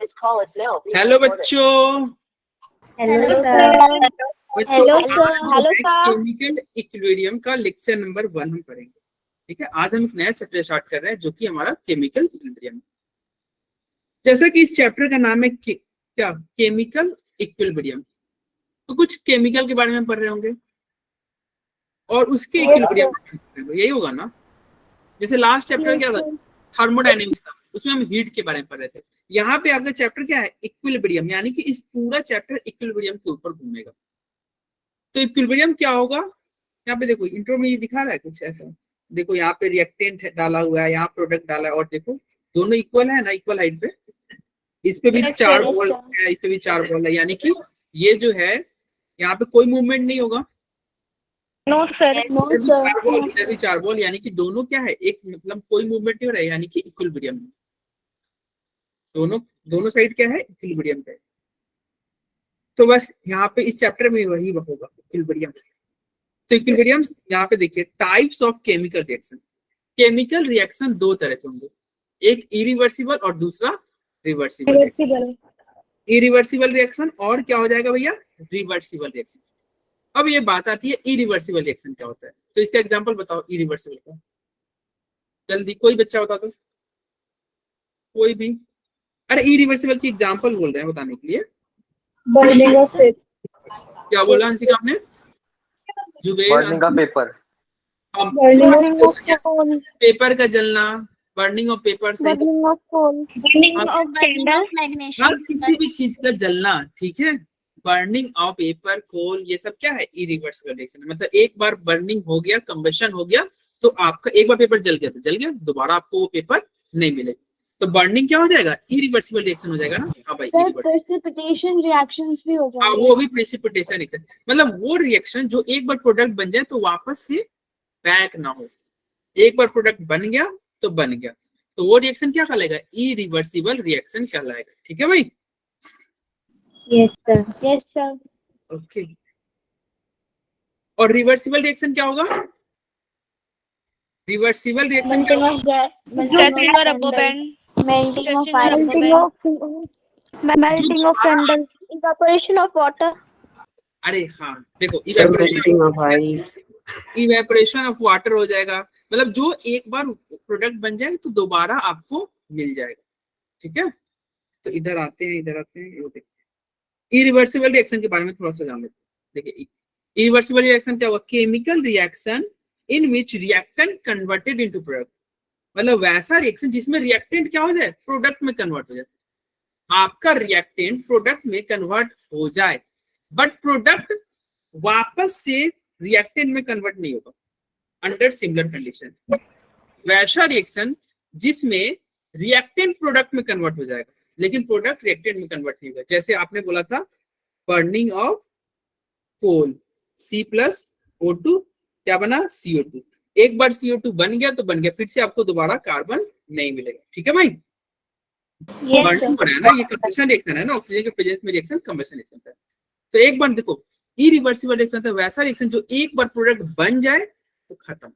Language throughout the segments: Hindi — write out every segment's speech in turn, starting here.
हेलो बच्चों। Hello sir. बच्चों हेलो आज सर। जो है केमिकल इक्विलिब्रियम का लेक्चर नंबर 1 हम पढ़ेंगे। ठीक है, आज हम एक नया चैप्टर स्टार्ट कर रहे हैं जो कि हमारा केमिकल इक्विलिब्रियम। जैसा कि इस चैप्टर का नाम है क्या, केमिकल इक्विलिब्रियम। तो कुछ केमिकल के बारे में पढ़ रहे होंगे और उसके इक्विलिब्रियम यही होगा ना। जैसे लास्ट चैप्टर क्या था, थर्मोडायनेमिक्स था, उसमें हम हीट के बारे में पढ़ रहे थे। यहाँ पे आपका चैप्टर क्या है, इक्विलिब्रियम, यानी कि इस पूरा चैप्टर इक्विलिब्रियम के ऊपर घूमेगा। तो इक्विलिब्रियम क्या होगा, यहाँ पे देखो इंट्रो में ये दिखा रहा है कुछ ऐसा। देखो यहाँ पे रिएक्टेंट डाला हुआ है, यहाँ प्रोडक्ट डाला है, और देखो दोनों इक्वल है ना, इक्वल हाइट पे। इस पे भी 4 बॉल है, इस पे भी 4 बॉल है, यानी कि ये जो है यहाँ पे कोई मूवमेंट नहीं होगा। No sir, no sir. 4 ball, इधर भी 4 बॉल, यानी कि दोनों क्या है, एक मतलब कोई मूवमेंट नहीं हो रहा है, यानी कि इक्विलिब्रियम। दोनों साइड क्या है, इक्विलिब्रियम पे। तो बस यहाँ पे इस चैप्टर में वही होगा, इक्विलिब्रियम। तो इक्विलिब्रियम यहाँ पे देखिए, types of chemical reaction. Chemical reaction दो तरह के होंगे, एक इरिवर्सिबल और दूसरा रिवर्सिबल रिएक्शन। इरिवर्सिबल रिएक्शन और क्या हो जाएगा भैया, रिवर्सिबल रिएक्शन। अब ये बात आती है इरिवर्सिबल रिएक्शन क्या होता है। तो इसका एग्जांपल बताओ इरिवर्सिबल का, जल्दी कोई बच्चा बता दो, कोई भी। अरे इरिवर्सिबल की एग्जांपल बोल रहे हैं बताने के लिए। बर्निंग ऑफ क्या बोला अंशिका आपने, जुबेर? बर्निंग का पेपर, पेपर का जलना, बर्निंग ऑफ पेपर से, burning of coal, burning of candle, हर किसी भी चीज का जलना। ठीक है, बर्निंग ऑफ पेपर, कोल, ये सब क्या है, इरिवर्सिबल रिएक्शन। मतलब एक बार बर्निंग हो गया, कंबशन हो गया, तो आपका एक बार पेपर जल गया तो जल गया, दोबारा आपको वो पेपर नहीं मिलेगा। तो बर्निंग क्या हो जाएगा, इरिवर्सिबल रिएक्शन हो जाएगा ना। हाँ भाई, प्रेसिपिटेशन रिएक्शंस भी हो हाँ, जाएंगे। वो भी प्रेसिपिटेशन रिएक्शन, मतलब वो रिएक्शन जो एक बार प्रोडक्ट बन जाए तो वापस से बैक ना हो। एक बार प्रोडक्ट बन गया तो बन गया, तो वो रिएक्शन क्या कहलाएगा, इरिवर्सिबल रिएक्शन कहलाएगा। ठीक है भाई। Yes sir, yes sir. Okay, और रिवर्सिबल रिएक्शन क्या होगा, रिवर्सिबल रिएक्शन क्या होगा, स्ट्रेचिंग और rubber band, melting of candle, evaporation of water. अरे हाँ देखो, इवेपोरेशन ऑफ वाटर हो जाएगा। मतलब जो एक बार प्रोडक्ट बन जाए तो दोबारा आपको मिल जाएगा। ठीक है, तो इधर आते हैं, ये देखते हैं इरिवर्सिबल रिएक्शन के बारे में थोड़ा सा जान लेते हैं। देखिए इरिवर्सिबल रिएक्शन क्या होगा, chemical reaction in which reactant converted into product. मतलब वैसा रिएक्शन जिसमें रिएक्टेंट क्या हो जाए, प्रोडक्ट में कन्वर्ट हो जाए। आपका रिएक्टेंट प्रोडक्ट में कन्वर्ट हो जाए, बट प्रोडक्ट वापस से रिएक्टेंट में कन्वर्ट नहीं होगा अंडर सिमिलर कंडीशन। वैसा रिएक्शन जिसमें रिएक्टेंट प्रोडक्ट में कन्वर्ट हो जाएगा लेकिन प्रोडक्ट रिएक्टेंट में कन्वर्ट नहीं होगा। जैसे आपने बोला था बर्निंग ऑफ कोल, C+O2 क्या बना, CO2। एक बार CO2 बन गया तो बन गया, फिर से आपको दोबारा कार्बन नहीं मिलेगा। ठीक है भाई। बर्निंग हो रहा है ना, ये कंबशन रिएक्शन है ना, ऑक्सीजन के प्रेजेंस में रिएक्शन कंबशन रिएक्शन है। तो एक बार देखो, इरिवर्सिबल रिएक्शन था वैसा रिएक्शन जो एक बार प्रोडक्ट बन जाए तो खत्म,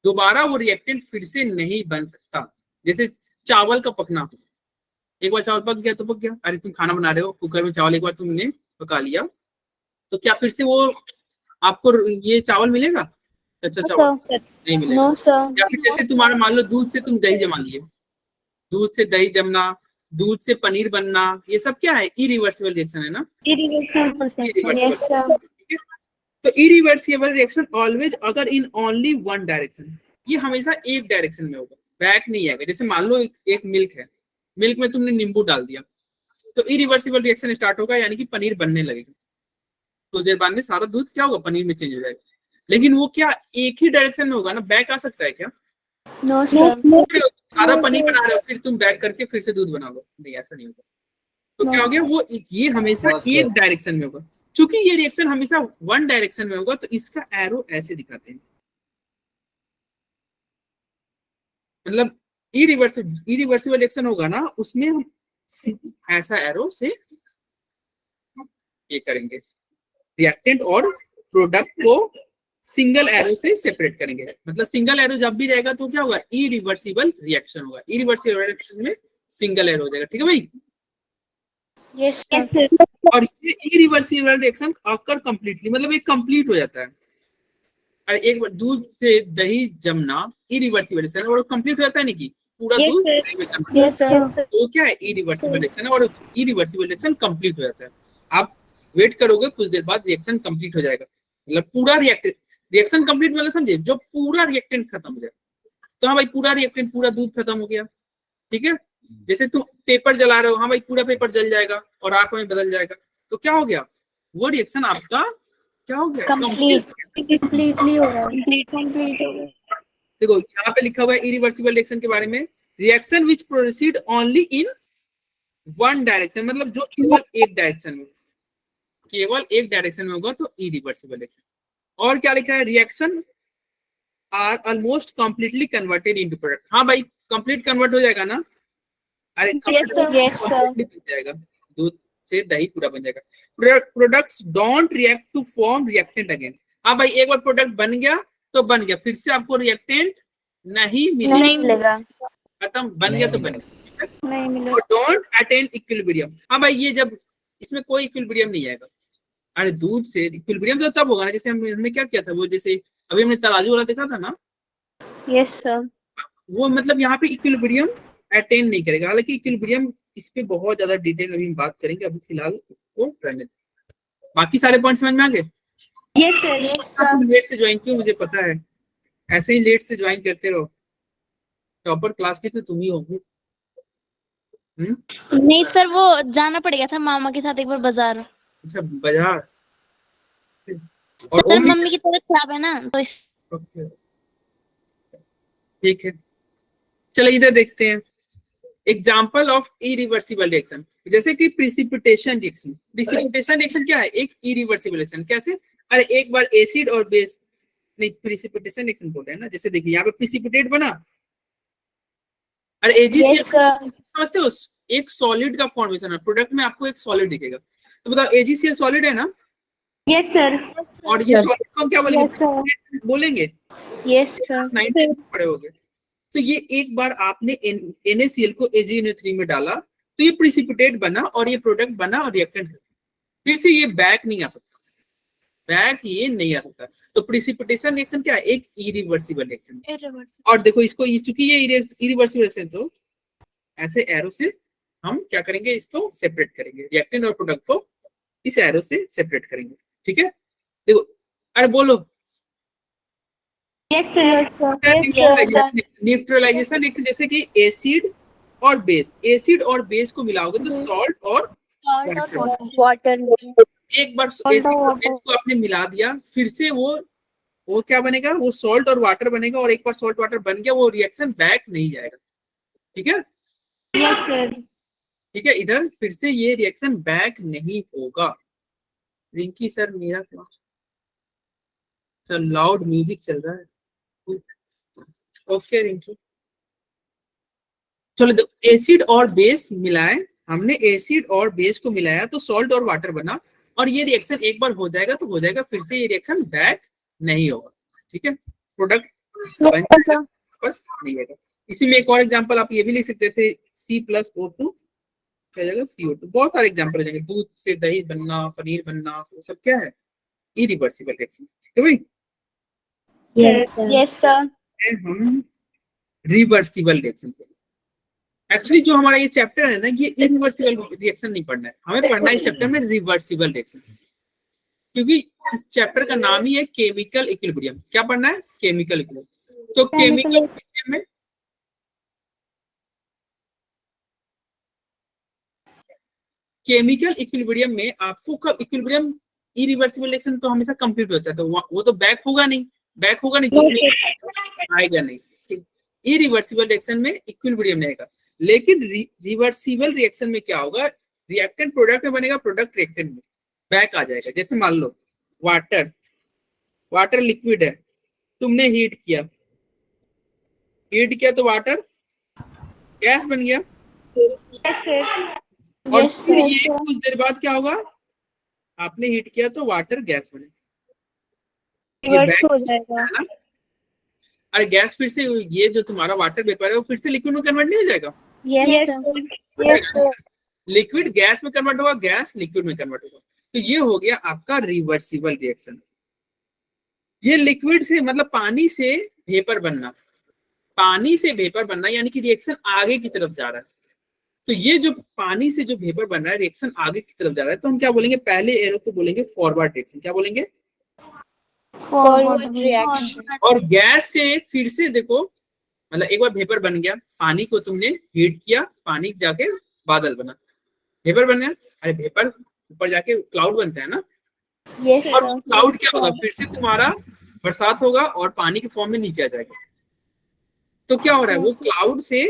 दोबारा वो रिएक्टेंट फिर से नहीं बन सकता। जैसे चावल का पकना, एक बार चावल पक गया तो पक गया। अरे तुम खाना बना रहे हो, कुकर में चावल एक बार तुमने पका लिया तो क्या फिर से वो आपको ये चावल मिलेगा, कच्चा चावल नहीं मिलेगा। या फिर जैसे तुम्हारा मान लो दूध से तुम दही जमा लिए, दूध से दही जमना, दूध से पनीर बनना, ये सब क्या है, इरिवर्सिबल रिएक्शन है ना। तो इरिवर्सिबल रिएक्शन ऑलवेज अगर इन ओनली वन डायरेक्शन, ये हमेशा एक डायरेक्शन में होगा, बैक नहीं आएगा। जैसे मान लो एक मिल्क है, मिल्क में तुमने नींबू डाल दिया तो इरिवर्सिबल रिएक्शन स्टार्ट होगा, यानी कि पनीर बनने लगेगा। तो देर बाद में सारा दूध क्या होगा, पनीर में चेंज हो जाएगा। लेकिन वो क्या एक ही डायरेक्शन में होगा ना, बैक आ सकता है क्या? No sir. सारा पनीर बना रहे हो फिर तुम बैक करके फिर से दूध बना लो, नहीं ऐसा नहीं होगा। तो क्या हो गया, वो ये हमेशा एक डायरेक्शन में होगा। चूंकि ये रिएक्शन हमेशा वन डायरेक्शन में होगा तो इसका एरो ऐसे दिखाते हैं, मतलब इरिवर्सिबल रिएक्शन होगा ना, उसमें हम ऐसा एरो से ये करेंगे, रिएक्टेंट और प्रोडक्ट को सिंगल एरो से सेपरेट करेंगे। मतलब सिंगल एरो जब भी रहेगा तो क्या होगा, इरिवर्सिबल रिएक्शन होगा। इरिवर्सिबल रिएक्शन में सिंगल एरो हो जाएगा। ठीक है भाई। Yes, sir. और ये इरिवर्सिबल रिएक्शन ऑकर कंप्लीटली, मतलब ये कंप्लीट हो जाता है। और एक बार दूध से दही जमना इरिवर्सिबल रिएक्शन, और कंप्लीट हो जाता है नहीं कि पूरा Yes, दूध sir. दही में जम Yes, जाता है, sir. तो क्या है इरिवर्सिबल रिएक्शन, और इरिवर्सिबल रिएक्शन कंप्लीट हो जाता है। आप वेट करोगे, कुछ देर बाद रिएक्शन कंप्लीट हो जाएगा, मतलब पूरा रिएक्शन कंप्लीट, मतलब समझे जो पूरा रिएक्टेंट खत्म हो जाए। तो हाँ भाई पूरा रिएक्टेंट, पूरा दूध खत्म हो गया, ठीक है। जैसे तुम पेपर जला रहे हो, हाँ भाई पूरा पेपर जल जाएगा और आंख में बदल जाएगा, तो क्या हो गया, वो रिएक्शन आपका क्या हो गया, Completely हो रहा है। Complete हो गया। देखो यहाँ पे लिखा हुआ है इरिवर्सिबल रिएक्शन के बारे में, reaction which proceed only in one direction, मतलब जो केवल एक डायरेक्शन में, केवल एक डायरेक्शन में होगा तो इरिवर्सिबल रिएक्शन। और क्या लिखा है, reaction are almost completely converted into product. हाँ भाई कंप्लीट कन्वर्ट हो जाएगा ना, अरे Yes, sir. बन जाएगा, दूध से दही पूरा बन जाएगा। Products don't react to form reactant again. हाँ भाई एक बार प्रोडक्ट बन गया तो बन गया, फिर से आपको रिएक्टेंट नहीं मिलेगा, खत्म, बन गया तो बन गया, नहीं मिलेगा। Don't attain equilibrium. हाँ भाई ये जब इसमें कोई इक्विलिब्रियम नहीं आएगा। अरे दूध से इक्विलिब्रियम तो तब होगा ना, जैसे हमने क्या किया था, वो जैसे अभी हमने तराजू वाला देखा था ना, Yes, sir. वो मतलब यहाँ पे इक्विलिब्रियम अटेन नहीं करेगा। हालांकि इक्विलिब्रियम इस पे बहुत ज्यादा डिटेल अभी हम बात करेंगे, अभी फिलहाल वो रहने दो। बाकी सारे पॉइंट समझ में आ गए? Yes, sir. Yes, sir. तुम लेट से ज्वाइन क्यों, मुझे पता है, ऐसे ही लेट से ज्वाइन करते रहो, टॉपर क्लास की तो तुम ही होगी। नहीं सर, वो जाना पड़ गया था मामा के साथ एक बार बाजार। अच्छा बाजार, और सर ओम मम्मी की तबीयत खराब है ना, तो ओके ठीक है। चलो इधर देखते हैं एग्जाम्पल ऑफ इरिवर्सिबल रिएक्शन, जैसे कि प्रिसिपिटेशन रिएक्शन। प्रिसिपिटेशन रिएक्शन क्या है, एक इरिवर्सिबल रिएक्शन। कैसे, अरे एक बार एसिड और बेस, नहीं प्रिसिपिटेशन रिएक्शन बोल रहे हैं ना, जैसे देखिए यहाँ पे प्रिसिपिटेट बना, अरे एजीसीएल समझते हो, एक सॉलिड का फॉर्मेशन है, प्रोडक्ट में आपको एक सॉलिड दिखेगा, तो बताओ एजीसीएल सॉलिड है ना? Yes sir. और ये सॉलिड को हम क्या बोलेंगे, बोलेंगे यस सर। 19 पढ़े होंगे। तो ये एक बार आपने NaCl को AgNO3 में डाला तो ये प्रिसिपिटेट बना और ये प्रोडक्ट बना और रिएक्टेंट, फिर से ये बैक नहीं आ सकता, बैक ये नहीं आ सकता। तो प्रिसिपिटेशन रिएक्शन क्या है, एक इरिवर्सिबल रिएक्शन। और देखो इसको, ये चूंकि ये इरिवर्सिबल रिएक्शन, तो ऐसे एरो से हम क्या करेंगे, इसको सेपरेट करेंगे, रिएक्टेंट और प्रोडक्ट को इस एरो से सेपरेट करेंगे, ठीक है। देखो अरे बोलो, यस सर। न्यूट्रलाइजेशन रिएक्शन, जैसे कि एसिड और बेस, एसिड और बेस को मिलाओगे तो सॉल्ट और वाटर। एक बार एसिड और बेस को आपने मिला दिया, फिर से वो क्या बनेगा, वो सॉल्ट और वाटर बनेगा, और एक बार सॉल्ट वाटर बन गया वो रिएक्शन बैक नहीं जाएगा, ठीक है। Yes sir. ठीक है, इधर फिर से ये रिएक्शन बैक नहीं होगा। रिंकी सर मेरा क्लास, सर लाउड म्यूजिक चल रहा है, ओके रिंकी। चलो एसिड और बेस मिलाए, हमने एसिड और बेस को मिलाया तो सॉल्ट और वाटर बना, और ये रिएक्शन एक बार हो जाएगा तो हो जाएगा, फिर से ये रिएक्शन बैक नहीं होगा, ठीक है। प्रोडक्ट बन जाएगा, बस नहीं आएगा। इसी में एक और एग्जांपल आप ये भी लिख सकते थे, C+O2 क्या जाएगा, CO2। बहुत सारे एग्जांपल हो जाएंगे, दूध से दही बनना, पनीर बनना, वो सब क्या है, इरिवर्सिबल रिएक्शन, ठीक है भाई। Yes sir. हम रिवर्सिबल रिएक्शन, एक्चुअली जो हमारा ये चैप्टर है ना, ये इरिवर्सिबल रिएक्शन नहीं पढ़ना है, हमें पढ़ना है इस चैप्टर में रिवर्सिबल रिएक्शन, क्योंकि इस चैप्टर का नाम ही है केमिकल इक्विलिब्रियम। क्या पढ़ना है, केमिकल इक्विलिब्रियम। तो केमिकल इक्विलिब्रियम में आपको कब इक्विलिब्रियम, इरिवर्सिबल रिएक्शन तो हमेशा कंप्लीट होता है, तो वो तो बैक होगा नहीं, तो आएगा नहीं। इरिवर्सिबल रिएक्शन में इक्विलिब्रियम नहीं आएगा, लेकिन रिवर्सिबल रिएक्शन में क्या होगा, रिएक्टेंट प्रोडक्ट में बनेगा, प्रोडक्ट रिएक्टेंट में बैक आ जाएगा। जैसे मान लो वाटर लिक्विड है, तुमने हीट किया तो वाटर गैस बन गया, और फिर ये कुछ देर बाद क्या होगा, आपने हीट किया तो वाटर गैस बने, ये बैक हो जाएगा। अरे गैस फिर से, ये जो तुम्हारा वाटर वेपर है वो फिर से लिक्विड में कन्वर्ट नहीं हो जाएगा? Yes sir. लिक्विड गैस में कन्वर्ट होगा, गैस लिक्विड में कन्वर्ट होगा। तो ये हो गया आपका रिवर्सिबल रिएक्शन। ये लिक्विड से मतलब पानी से वेपर बनना, पानी से वेपर बनना यानी कि रिएक्शन आगे की तरफ जा रहा है। तो ये जो पानी से जो वेपर बन रहा है, रिएक्शन आगे की तरफ जा रहा है, तो हम क्या बोलेंगे, पहले एरो को बोलेंगे फॉरवर्ड रिएक्शन। क्या बोलेंगे? Forward reaction. और गैस से फिर से देखो, मतलब एक बार वेपर बन गया, पानी को तुमने हीट किया, पानी जाके बादल बना, वेपर बन गया। अरे वेपर ऊपर जाके क्लाउड बनता है ना, यस और क्लाउड क्या होगा, फिर से तुम्हारा बरसात होगा और पानी के फॉर्म में नीचे आ जाएगा। तो क्या हो रहा है, वो क्लाउड से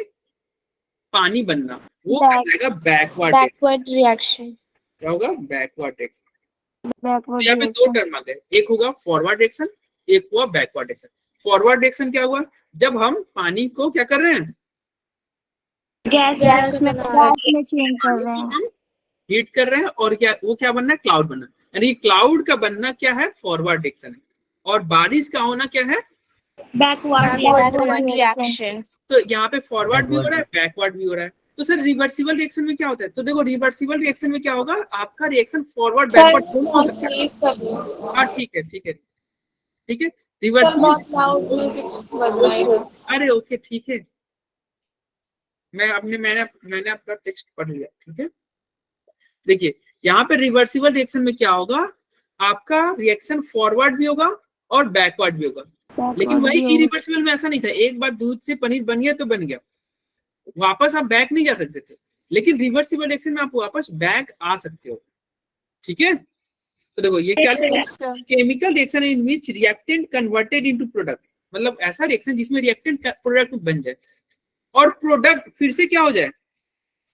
पानी बनना, वो कहलाएगा बैकवर्ड रिएक्शन। क्या होगा? Backward reaction. बैकवर्ड यहाँ पे दो टर्म आ गए, एक होगा फॉरवर्ड रिएक्शन, एक हुआ बैकवर्ड रिएक्शन। फॉरवर्ड रिएक्शन क्या हुआ, जब हम पानी को क्या कर रहे हैं, गैस में चेंज कर रहे हैं, हम हीट कर रहे हैं, और क्या वो क्या बनना है, क्लाउड बनना। यानी क्लाउड का बनना क्या है, फॉरवर्ड रिएक्शन है, और बारिश का होना क्या है, बैकवर्ड रिएक्शन। तो यहाँ पे फॉरवर्ड भी हो रहा है, बैकवर्ड भी हो रहा है। तो सर रिवर्सिबल रिएक्शन में क्या होता है, तो देखो रिवर्सिबल रिएक्शन में क्या होगा, आपका रिएक्शन फॉरवर्ड बैकवर्ड दोनों हो सकता है। हाँ ठीक है ठीक है ठीक है, रिवर्सिबल, अरे ओके ठीक है, मैंने आपका टेक्स्ट पढ़ लिया, ठीक है। देखिए यहाँ पे रिवर्सिबल रिएक्शन में क्या होगा, आपका रिएक्शन फॉरवर्ड भी होगा और बैकवर्ड भी होगा। लेकिन वही इरिवर्सिबल में ऐसा नहीं था, एक बार दूध से पनीर बन गया तो बन गया, वापस आप बैक नहीं जा सकते थे। लेकिन रिवर्सिबल रिएक्शन में आप वापस बैक आ सकते हो, ठीक है। तो देखो ये क्या लिखा, chemical reaction in which reactant converted into product, मतलब ऐसा रिएक्शन जिसमें रिएक्टेंट प्रोडक्ट बन जाए, और प्रोडक्ट फिर से क्या हो जाए,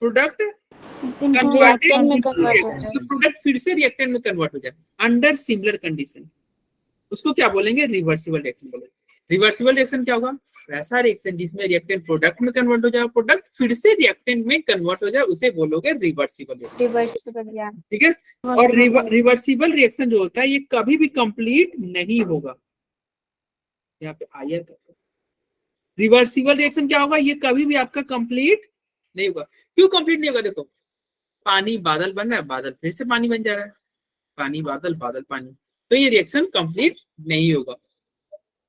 प्रोडक्ट प्रोडक्ट फिर से रिएक्टेंट में कन्वर्ट हो जाए अंडर सिमिलर कंडीशन, उसको क्या बोलेंगे, रिवर्सिबल रिएक्शन बोलेंगे। रिवर्सिबल रिएक्शन क्या होगा, वैसा रिएक्शन जिसमें रिएक्टेंट प्रोडक्ट में कन्वर्ट हो जाए, प्रोडक्ट फिर से रिएक्टेंट में कन्वर्ट हो जाए, उसे बोलोगे रिवर्सिबल रिएक्शन, ठीक है। और रिवर्सिबल रिएक्शन जो होता है ये कभी भी कंप्लीट नहीं होगा, यहाँ पे आयर रिवर्सिबल रिएक्शन क्या होगा, ये कभी भी आपका कंप्लीट नहीं होगा। क्यों कंप्लीट नहीं होगा, देखो पानी बादल बन रहा है, बादल फिर से पानी बन जा रहा है, पानी बादल बादल पानी, तो ये रिएक्शन कंप्लीट नहीं होगा।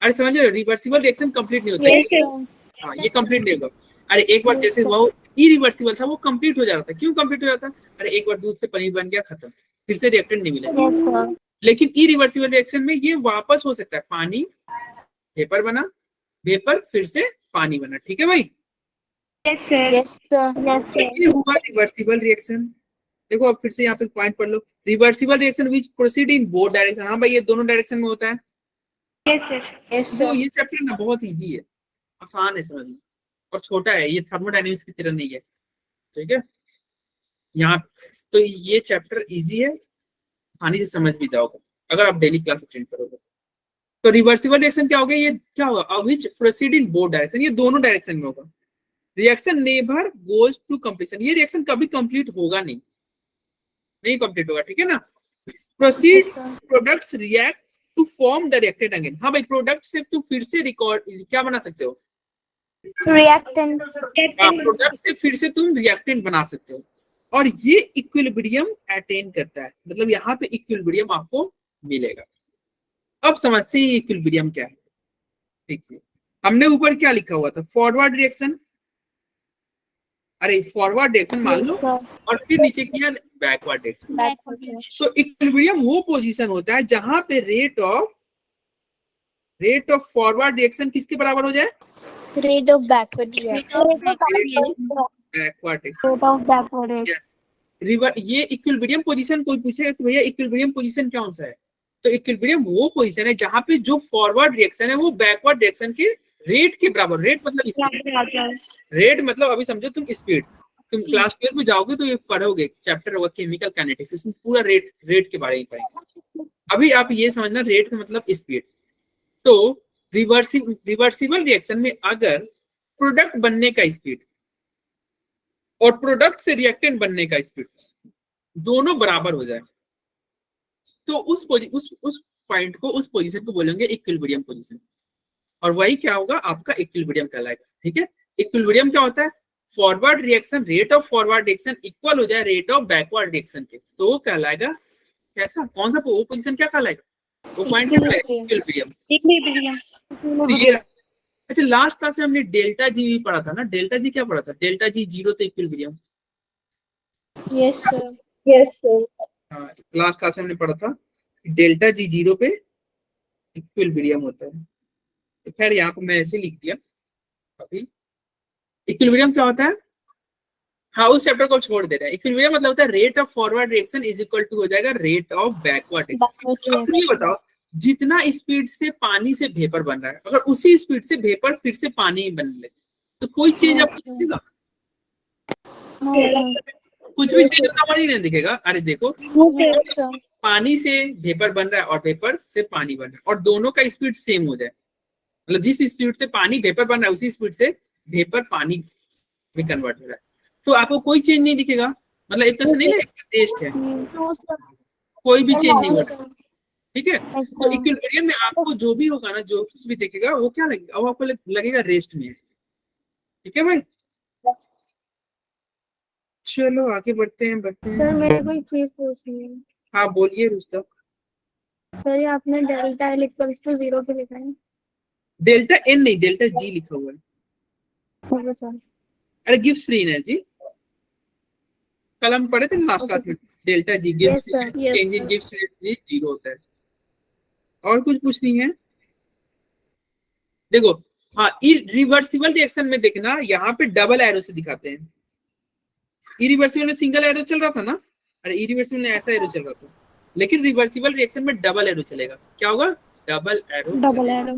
अरे समझ रहे हो, रिवर्सिबल रिएक्शन कंप्लीट नहीं होता, हाँ ये कंप्लीट नहीं होगा। अरे एक बार जैसे वो इरिवर्सिबल था, वो कंप्लीट हो जा रहा था, क्यों कंप्लीट हो जाता, अरे एक बार दूध से पनीर बन गया, खत्म, फिर से रिएक्टेंट नहीं मिलेगा। लेकिन इरिवर्सिबल रिएक्शन में ये वापस हो सकता है, पानी वेपर बना, वेपर फिर से पानी बना, ठीक है भाई। ये हुआ रिवर्सिबल रिएक्शन। देखो अब फिर से यहाँ पे पॉइंट पढ़ लो, reversible reaction which proceed in both direction, हाँ भाई ये दोनों डायरेक्शन में होता है। तो ये चैप्टर ना बहुत इजी है, आसान है समझना, और छोटा है, ये थर्मोडायनेमिक्स की तरह नहीं है, ठीक है। यहाँ तो ये चैप्टर इजी है, आसानी से समझ भी जाओगे अगर आप डेली क्लास अटेंड करोगे। तो रिवर्सिबल रिएक्शन क्या होगा, ये क्या होगा, which proceed in both direction, ये दोनों डायरेक्शन में होगा। Reaction never goes to completion, ये रिएक्शन कभी कंप्लीट होगा नहीं कंप्लीट होगा, ठीक है ना। Proceed products react to form the reactant again, हाँ भाई प्रोडक्ट से तुम फिर से रिकॉर्ड क्या बना सकते हो, रिएक्टेंट, प्रोडक्ट से फिर से तुम रिएक्टेंट बना सकते हो, और ये इक्विलिब्रियम अटेन करता है, मतलब यहाँ पे इक्विलिब्रियम आपको मिलेगा। अब समझते हैं इक्विलिब्रियम क्या है, ठीक है। हमने ऊपर क्या लिखा हुआ था, फॉरवर्ड रिएक्शन, अरे फॉरवर्ड रिएक्शन मान लो, और फिर नीचे किया बैकवर्ड रिएक्शन। तो इक्विलिब्रियम वो पोजीशन होता है जहां पे रेट ऑफ फॉरवर्ड रिएक्शन किसके बराबर हो जाए, रेट ऑफ बैकवर्ड रिएक्शन। ये इक्विलिब्रियम पोजीशन कोई पूछेगा कि भैया इक्विलिब्रियम पोजीशन कौन सा है, तो इक्विलिब्रियम वो पोजीशन है जहां पे जो फॉरवर्ड रिएक्शन है वो बैकवर्ड रिएक्शन के रेट के बराबर, रेट मतलब स्पीड, रेट मतलब अभी समझो तुम स्पीड, तुम क्लास 12 में जाओगे तो ये पढ़ोगे, चैप्टर होगा केमिकल काइनेटिक्स, इसमें पूरा रेट के बारे में पढ़ेंगे। अभी आप ये समझना रेट का मतलब स्पीड। तो रिवर्सिबल रिएक्शन में अगर प्रोडक्ट बनने का स्पीड और प्रोडक्ट से रिएक्टेंट बनने का स्पीड दोनों बराबर हो जाए, तो उस पॉइंट को, उस पोजीशन को बोलेंगे इक्विलिब्रियम पोजीशन, और वही क्या होगा, आपका इक्विलिब्रियम कहलाएगा, ठीक है। इक्विलिब्रियम क्या होता है, forward reaction, rate of forward reaction equal हो जाए रेट ऑफ बैकवर्ड रिएक्शन के, तो वो कहलाएगा कैसा, कौन सा वो पोजीशन क्या कहलाएगा, वो पॉइंट क्या कहलाएगा, इक्विलिब्रियम। तो ये अच्छा, लास्ट क्लास में हमने डेल्टा जी भी पढ़ा था ना, डेल्टा जी क्या पढ़ा था, डेल्टा जी जीरो तो equilibrium. Yes sir, yes sir. हाँ, लास्ट क्लास में हमने पढ़ा था डेल्टा जी जीरो पे इक्विलिब्रियम होता है। तो खैर यहाँ पे मैं ऐसे लिख दिया अभी। इक्विलिब्रियम क्या होता है, हाँ उस चैप्टर को छोड़ दे रहे हैं। इक्विलिब्रियम मतलब होता है rate of forward reaction is equal to हो जाएगा रेट ऑफ बैकवर्ड रिएक्शन। अब तुम ये बताओ, जितना स्पीड से पानी से वेपर बन रहा है, अगर उसी स्पीड से वेपर फिर से पानी बनने लगे तो कोई चेंज आपको दिखेगा, कुछ भी चेंज होता हुआ नहीं दिखेगा। अरे देखो, पानी से वेपर बन रहा है और वेपर से पानी बन रहा है और दोनों का स्पीड सेम हो जाए, मतलब जिस स्पीड से पानी वेपर बन रहा है उसी स्पीड से वेपर पानी में कन्वर्ट हो रहा है, तो आपको कोई चेंज नहीं दिखेगा, मतलब एक तरह से नहीं लगेगा टेस्ट है, कोई भी चेंज नहीं होगा। ठीक है, तो इक्विलिब्रियम में आपको जो भी होगा ना, जो कुछ भी दिखेगा वो क्या लगेगा, वो आपको लगेगा रेस्ट में है। ठीक है भाई, चलो आगे बढ़ते हैं सर मेरे को एक चीज पूछनी है। हाँ बोलिए रुस्तम। सर ये आपने डेल्टा एल इक्वल्स टू 0 पे लिखा है। डेल्टा एन नहीं, डेल्टा जी लिखा हुआ है। Okay sir. अरे गिव्स फ्री एनर्जी, कल हम पढ़े थे लास्ट क्लास में, delta G gives change in gives energy zero होता है। और कुछ पूछनी है, देखो हाँ इरिवर्सिबल रिएक्शन में देखना, यहाँ पे डबल एरो से दिखाते हैं। इरिवर्सिबल में सिंगल एरो चल रहा था ना, अरे इरिवर्सिबल में ऐसा एरो चल रहा था, लेकिन रिवर्सिबल रिएक्शन में डबल एरो चलेगा। क्या होगा, डबल एरो, डबल एरो।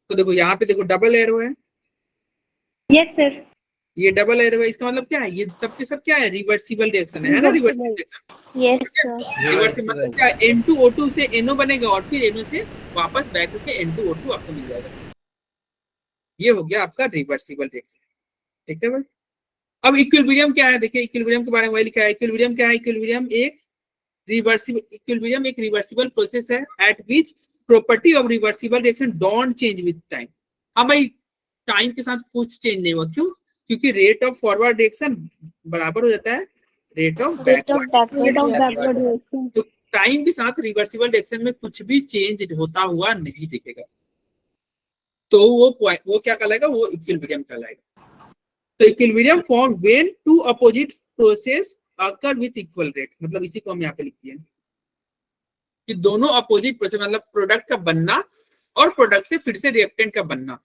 तो देखो यहाँ पे देखो डबल एरो है। Yes sir. ये डबल एरो है, इसका मतलब क्या है, ये सबके सब क्या है, रिवर्सिबल रिएक्शन है ना, reversible reaction. Yes sir. Reversible मतलब क्या, N2O2 से NO बनेगा और फिर NO से वापस बैक होके N2O2 आपको मिल जाएगा। ये हो गया आपका रिवर्सिबल रिएक्शन। ठीक है भाई, अब इक्विलिब्रियम क्या है, देखिए इक्विलिब्रियम के बारे में वही लिखा है। इक्विलिब्रियम क्या है, इक्विलिब्रियम एक रिवर्सिबल प्रोसेस है eight which property of reversible reaction don't change with time. हाँ भाई, टाइम के साथ कुछ चेंज नहीं हुआ, क्यों, क्योंकि रेट ऑफ फॉरवर्ड रिएक्शन बराबर हो जाता है रेट ऑफ बैकवर्ड। तो टाइम के साथ रिवर्सिबल रिएक्शन में कुछ भी चेंज होता हुआ नहीं दिखेगा, तो वो क्या कहलाएगा, वो इक्विलिब्रियम कहलाएगा। तो equilibrium form when two opposite process occur with equal rate, मतलब इसी को हम यहाँ पे लिखते हैं कि दोनों अपोजिट प्रोसेस, मतलब प्रोडक्ट का बनना और प्रोडक्ट से फिर से रिएक्टेंट का बनना,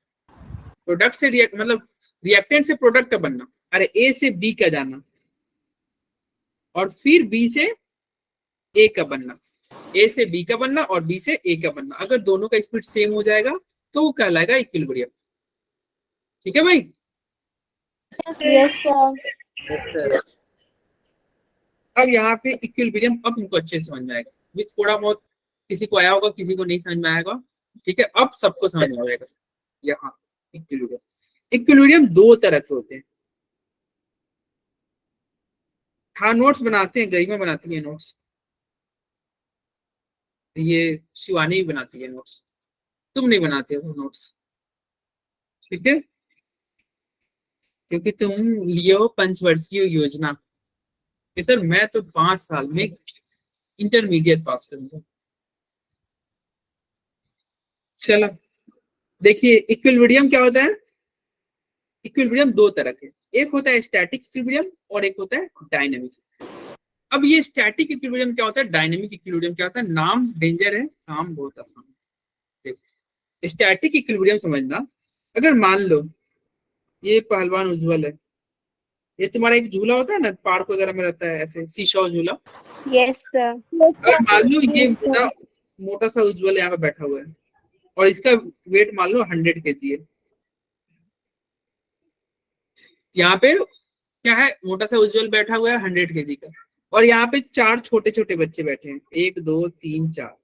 प्रोडक्ट से मतलब रिएक्टेंट से प्रोडक्ट का बनना, अरे ए से बी का जाना और फिर बी से ए का बनना, ए से बी का बनना और बी से ए का बनना, अगर दोनों का स्पीड सेम हो जाएगा तो वो कहलाएगा इक्विलिब्रियम। ठीक है भाई, यस सर। अब यहाँ पे इक्विलिब्रियम अब तुमको अच्छे से समझ में आएगा, ये थोड़ा बहुत किसी को आया होगा, किसी को नहीं समझ में आएगा। ठीक है, अब सबको समझ में आएगा। यहाँ इक्विलिब्रियम दो तरह के होते हैं। हाँ नोट्स बनाते हैं, गरिमा बनाती है नोट्स, ये शिवानी भी बनाती है नोट्स, तुम नहीं बनाते हो नोट्स। ठीक है, क्योंकि तुम लिए हो पंचवर्षीय योजना कि सर मैं तो 5 साल में इंटरमीडिएट पास करूंगा। चलो देखिए, इक्विलिब्रियम क्या होता है, इक्विलिब्रियम दो तरह के, एक होता है स्टैटिक इक्विलिब्रियम और एक होता है डायनेमिक। अब ये स्टैटिक इक्विलिब्रियम क्या होता है, डायनेमिक इक्विलिब्रियम क्या होता है, नाम डेंजर है, काम बहुत आसान है। स्टैटिक इक्विलिब्रियम समझना, अगर मान लो ये पहलवान उज्जवल है, ये तुम्हारा एक झूला होता है ना पार्क वगैरह में रहता है ऐसे सीशॉ झूला, यस सर। अगर मान लो ये मोटा सा उज्जवल यहाँ पे बैठा हुआ है और इसका वेट मान लो 100 kg है, यहाँ पे क्या है, मोटा सा उज्जवल बैठा हुआ है 100 kg का, और यहाँ पे 4 छोटे छोटे बच्चे बैठे हैं, 1 2 3 4,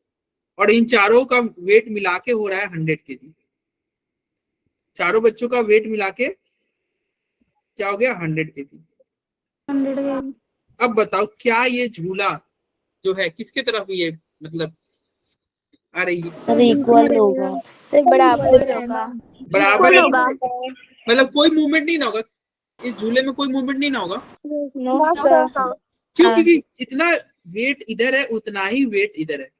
और इन चारों का वेट मिला के हो रहा है 100 kg। चारों बच्चों का वेट मिला के क्या हो गया, 100 kg। अब बताओ क्या ये झूला जो है किसके तरफ ये, मतलब अरे इक्वल होगा, बराबर होगा, बराबर होगा। मतलब कोई मूवमेंट नहीं ना होगा इस झूले में, कोई मूवमेंट नहीं ना होगा। No, sir. क्यों? हाँ। क्योंकि जितना वेट इधर है उतना ही वेट इधर है।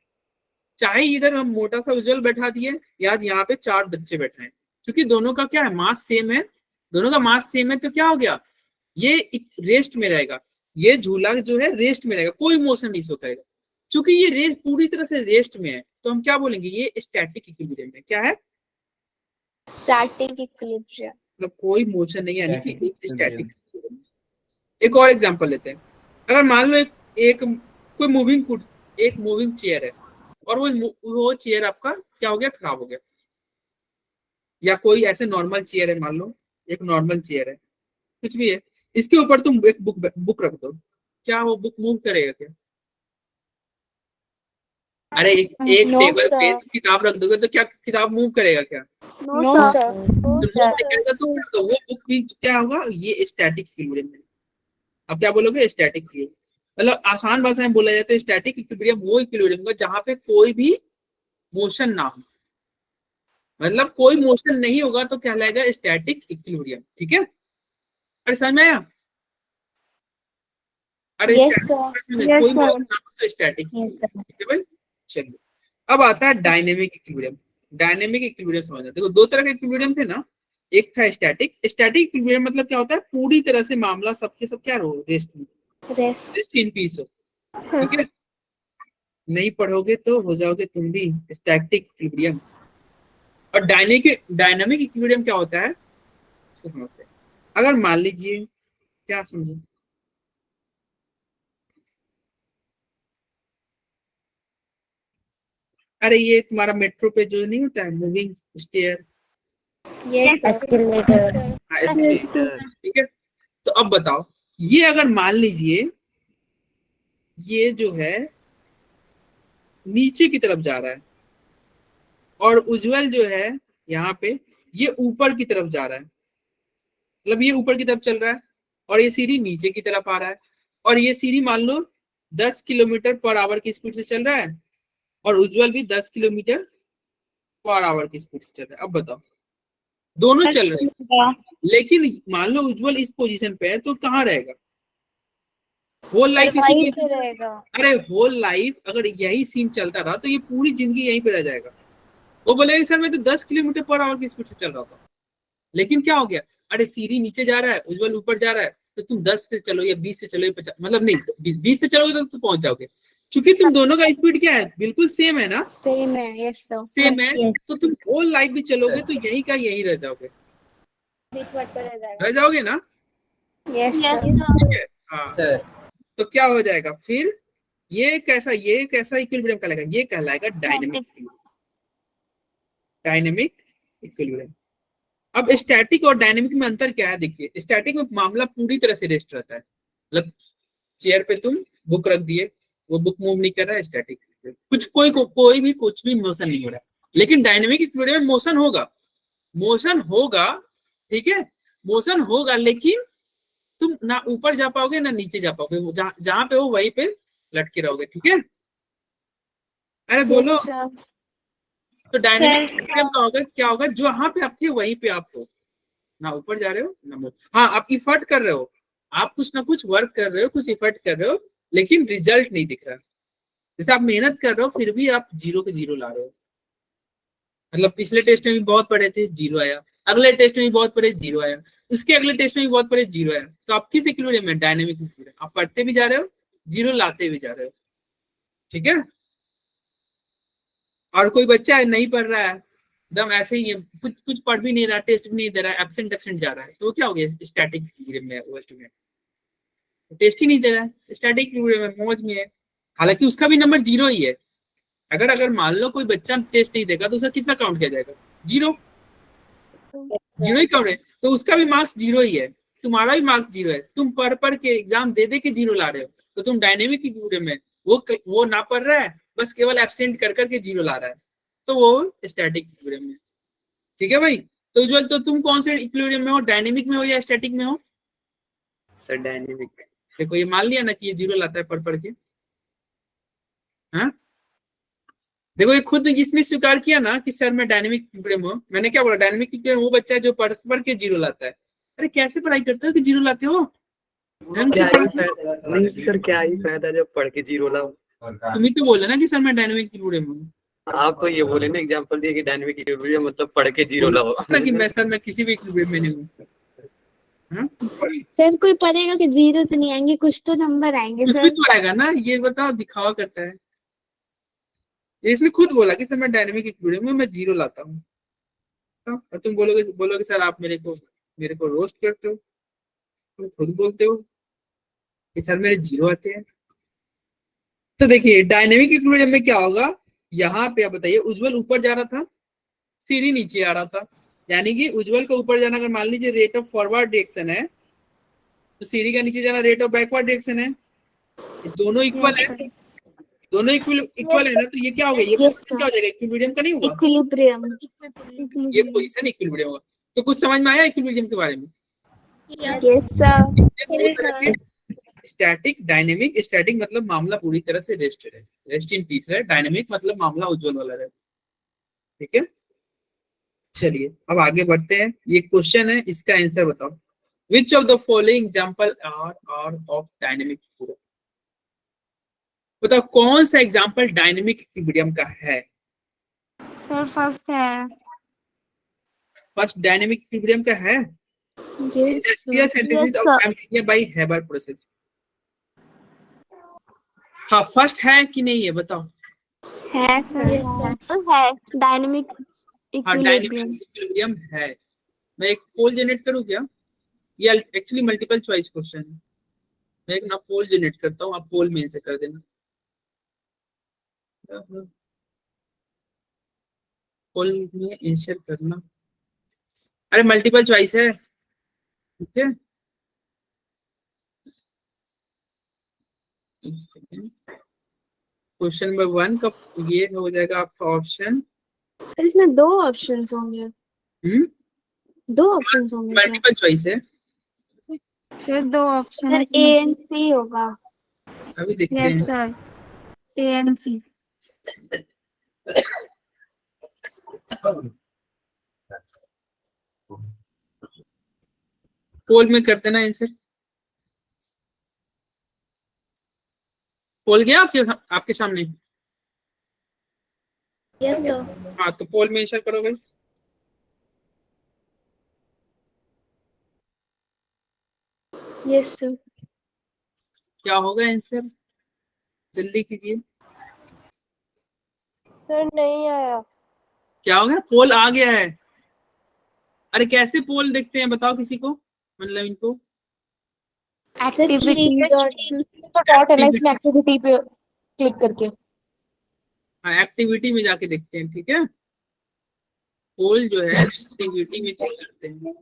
चाहे इधर हम मोटा सा उज्जवल बैठा दिए या यहाँ पे 4 बच्चे बैठे हैं, क्योंकि दोनों का क्या है, मास सेम है, दोनों का मास सेम है, तो क्या हो गया, ये रेस्ट में रहेगा, ये झूला जो है रेस्ट में रहेगा, कोई मोशन नहीं शो करेगा। क्योंकि ये रेस्ट पूरी तरह से रेस्ट में है, तो हम क्या बोलेंगे, ये स्टैटिक इक्विलिब्रियम है। क्या है? Static equilibrium. मतलब कोई मोशन नहीं है, यानी कि स्टैटिक। एक और एग्जांपल लेते हैं। अगर मान लो एक कोई एक मूविंग चेयर है, और वो चेयर आपका क्या हो गया, खराब हो गया। या कोई ऐसे नॉर्मल चेयर है, मान लो एक नॉर्मल चेयर है, कुछ भी है, इसके ऊपर तुम एक बुक रख दो, क्या वो बुक मूव करेगा क्या? अरे एक No, टेबल पे sir. तुम किताब रख दोगे तो क्या किताब मूव करेगा क्या? No, sir. No, तो मूव sir. नहीं करेगा तो क्या, तो वो बुक भी क्या होगा, ये स्टैटिक इक्विलिब्रियम है। अब क्या बोलोगे, स्टैटिक इक्विलिब्रियम। मतलब आसान भाषा में बोला जाए तो स्टैटिक इक्विलिब्रियम वो इक्विलिब्रियम होगा जहां पे कोई भी मोशन ना हो, मतलब कोई मोशन नहीं होगा तो कहलाएगा स्टैटिक इक्विलिब्रियम। ठीक है? अरे समझ में आया? अरे Yes, स्टैटिक sir. कोई मोशन ना हो तो स्टैटिक Yes, इक्विलिब्रियम। sir. ठीक है भाई, चलिए। अब आता है डायनेमिक इक्विलिब्रियम। डायनेमिक इक्विलिब्रियम समझना, देखो दो तरह के इक्विलिब्रियम थे ना, एक था स्टैटिक। स्टैटिक इक्विलिब्रियम मतलब क्या होता है, पूरी तरह से मामला सबके सब क्या रहो, रेस्ट में, Rest. रेस्ट इन पीस हो। ठीक है? नहीं पढ़ोगे तो हो जाओगे तुम भी स्टैटिक इक्विलिब्रियम। और डायनामिक इक्विलिब्रियम क्या होता है, इसको समझते हैं। अगर मान लीजिए, क्या समझे, अरे ये तुम्हारा मेट्रो पे जो नहीं होता है moving stair, Yes, sir. Escalator. ठीक है? तो अब बताओ, ये अगर मान लीजिए ये जो है नीचे की तरफ जा रहा है, और उज्जवल जो है यहाँ पे ये ऊपर की तरफ जा रहा है, मतलब ये ऊपर की तरफ चल रहा है, और ये सीढ़ी नीचे की तरफ आ रहा है, और ये सीढ़ी मान लो 10 किलोमीटर पर आवर की स्पीड से चल रहा है, और उज्जवल भी 10 किलोमीटर पर आवर की स्पीड से चल रहा है। अब बताओ, दोनों चल रहे हैं, लेकिन मान लो उज्जवल इस पोजीशन पे है तो कहाँ रहेगा, होल लाइफ इसी वहीं पे पोजीशन। रहेगा। अरे होल लाइफ अगर यही सीन चलता रहा तो ये पूरी जिंदगी यहीं पे रह जाएगा। वो बोलेगा सर मैं तो 10 किलोमीटर पर आवर की स्पीड से चल रहा था, लेकिन क्या हो गया, अरे सीढ़ी नीचे जा रहा है, उज्जवल ऊपर जा रहा है, तो तुम 10 से चलो या 20 से चलो या 50, मतलब नहीं 20 से चलोगे तो तुम पहुंच जाओगे, क्योंकि तुम दोनों का स्पीड क्या है, बिल्कुल सेम है ना, सेम है। Yes sir. सेम है। यस। तो तुम होल लाइफ भी चलोगे तो यही का यही रह जाओगे, बीच में रह जाएगा। रह जाओगे ना? यस ठीक सर। है, हाँ। तो क्या हो जाएगा फिर, ये कैसा इक्विलिब्रियम कहलाएगा, ये कहलाएगा डायनेमिक, डायनेमिक इक्विलिब्रियम। अब स्टैटिक और डायनेमिक में अंतर क्या है, देखिए स्टैटिक में मामला पूरी तरह से रेस्ट रहता है, मतलब चेयर पे तुम बुक रख दिए, वो बुक मूव नहीं कर रहा है, स्टैटिक। कुछ कोई भी कुछ भी मोशन नहीं हो रहा है। लेकिन डायनेमिक इक्विलिब्रियम में मोशन होगा, मोशन होगा, ठीक है, मोशन होगा, लेकिन तुम ना ऊपर जा पाओगे ना नीचे जा पाओगे, जहां पे हो वहीं पे लटके रहोगे। ठीक है? अरे बोलो। Yes sir. तो डायनेमिक इक्विलिब्रियम का होगा, क्या होगा, जहां पे आप थे वहीं पे आप हो, ना ऊपर जा रहे हो ना हाँ आप इफर्ट कर रहे हो, आप कुछ ना कुछ वर्क कर रहे हो, कुछ इफर्ट कर रहे हो, लेकिन रिजल्ट नहीं दिख रहा। जैसे आप मेहनत कर रहे हो फिर भी आप जीरो के जीरो ला रहे हो, मतलब पिछले टेस्ट में भी बहुत पढ़े थे जीरो आया, अगले टेस्ट में भी बहुत पढ़े जीरो आया, उसके अगले टेस्ट में भी बहुत पढ़े जीरो आया। तो आप किस इक्विलिब्रियम में, डायनेमिक इक्विलिब्रियम, आप पढ़ते भी जा रहे हो, जीरो लाते भी जा रहे हो। ठीक है? और कोई बच्चा है नहीं पढ़ रहा है, एकदम ऐसे ही है, कुछ कुछ पढ़ भी नहीं रहा, टेस्ट भी नहीं दे रहा है, एब्सेंट एब्सेंट जा रहा है, तो क्या हो गया, स्टैटिक इक्विलिब्रियम में वो स्टूडेंट, टेस्ट ही नहीं दे रहा है, स्टैटिक इक्विलिब्रियम में मौज में है, हालांकि उसका भी नंबर जीरो ही है। अगर अगर मान लो कोई बच्चा टेस्ट नहीं देगा तो उसका कितना काउंट किया जाएगा, जीरो, जीरो ही काउंट है, तो उसका भी मार्क्स जीरो ही है, तुम्हारा भी मार्क्स जीरो है, तुम पढ़ के एग्जाम दे दे के जीरो ला रहे हो, तो तुम डायनेमिक इक्विलिब्रियम में वो ना पढ़ रहा है, बस केवल एब्सेंट कर करके जीरो ला रहा है, तो वो स्टैटिक इक्विलिब्रियम में। ठीक है भाई? तो उज्जवल, तो तुम कौन से इक्विलिब्रियम में हो, डायनेमिक में हो या स्टैटिक में हो? Sir dynamic. देखो ये मान लिया ना कि ये जीरो लाता है पढ़ पढ़ के, हाँ देखो ये खुद इसने स्वीकार किया ना कि सर मैं डायनेमिक इक्विलिब्रियम हूँ। मैंने क्या बोला, डायनेमिक इक्विलिब्रियम वो बच्चा है जो पढ़ के जीरो लाता है। अरे कैसे पढ़ाई करते हो कि जीरो लाते हो? ढंग से क्या ही पढ़ते हो। फायदा, नहीं सर क्या ही फायदा जब पढ़ के जीरो लाओ। तुम ही तो बोले ना कि सर मैं डायनेमिक इक्विलिब्रियम हूँ। आप तो ये बोले ना, एग्जांपल दिए कि डायनेमिक इक्विलिब्रियम मतलब पढ़ के जीरो लाओ। ना कि मैं सर मैं किसी भी इक्विलिब्रियम में नहीं हूँ। हाँ? सर कोई पढ़ेगा कि जीरो तो नहीं आएंगे, कुछ तो नंबर आएंगे कुछ भी सर। तो आएगा ना, ये बताओ दिखावा करता है। ये इसने खुद बोला कि सर मैं डायनेमिक इक्विलिब्रियम में मैं जीरो लाता हूँ। और तुम बोलोगे सर आप मेरे को रोस्ट करते हो। तुम खुद बोलते हो कि सर मेरे जीरो आते हैं। तो देखिए डायनेमिक इक्विलिब्रियम में क्या होगा, यहाँ पे आप बताइए, उज्जवल ऊपर जा रहा था, सीढ़ी नीचे आ रहा था। यानी कि उज्जवल का ऊपर जाना अगर मान लीजिए रेट ऑफ फॉरवर्ड डायरेक्शन है, तो सीढ़ी का नीचे जाना रेट ऑफ बैकवर्ड डायरेक्शन है। ये दोनों इक्वल है, दोनों इक्वल है ना, तो ये क्या हो गया, ये पोजीशन क्या हो जाएगा, इक्विलिब्रियम का नहीं होगा, इक्विलिब्रियम। ये पोजीशन इक्विलिब्रियम होगा। तो कुछ समझ में आया इक्विलिब्रियम के बारे में? Yes sir. Static dynamic, static मतलब मामला पूरी तरह से रेस्टेड है, रेस्ट इन पीस है। डायनेमिक मतलब मामला उज्जवल वाला है। ठीक है, चलिए अब आगे बढ़ते हैं। ये क्वेश्चन है, इसका आंसर बताओ। Which of the following example are of dynamic equilibrium? बताओ कौन सा एग्जांपल डायनेमिक इक्विलिब्रियम का है? सर फर्स्ट है। फर्स्ट डायनेमिक इक्विलिब्रियम का है, industrial synthesis of ammonia by Haber process. हाँ फर्स्ट है कि नहीं है बताओ। है सर, है डायनेमिक हाँ डायनेमिक इक्विलिब्रियम। इक्विलिब्रियम है। मैं एक पोल जनरेट करूँ क्या? ये एक्चुअली मल्टीपल चॉइस क्वेश्चन है। मैं एक ना पोल जनरेट करता हूँ, आप पोल में से कर देना। पोल में इंसर्ट करना, अरे मल्टीपल चॉइस है। ठीक है, एक सेकेंड। क्वेश्चन नंबर 1 का ये हो जाएगा आपका ऑप्शन। सर इसमें दो ऑप्शंस होंगे, दो ऑप्शंस होंगे क्या? मल्टीपल चॉइस है, सर दो ऑप्शन ए एंड सी होगा। अभी देखते यस हैं। सर, ए एंड सी। पोल में कर देना आंसर। पोल गया आपके सामने? Yes sir. हाँ तो पोल में आंसर करो भाई। Yes sir. क्या होगा आंसर, जल्दी कीजिए। सर नहीं आया। क्या हो गया, पोल आ गया है। अरे कैसे पोल देखते हैं बताओ किसी को, मतलब इनको एक्टिविटी डॉट है ना, इसमें एक्टिविटी पे क्लिक करके। एक्टिविटी में जाके देखते हैं। ठीक है, पोल जो है एक्टिविटी में चेक करते हैं।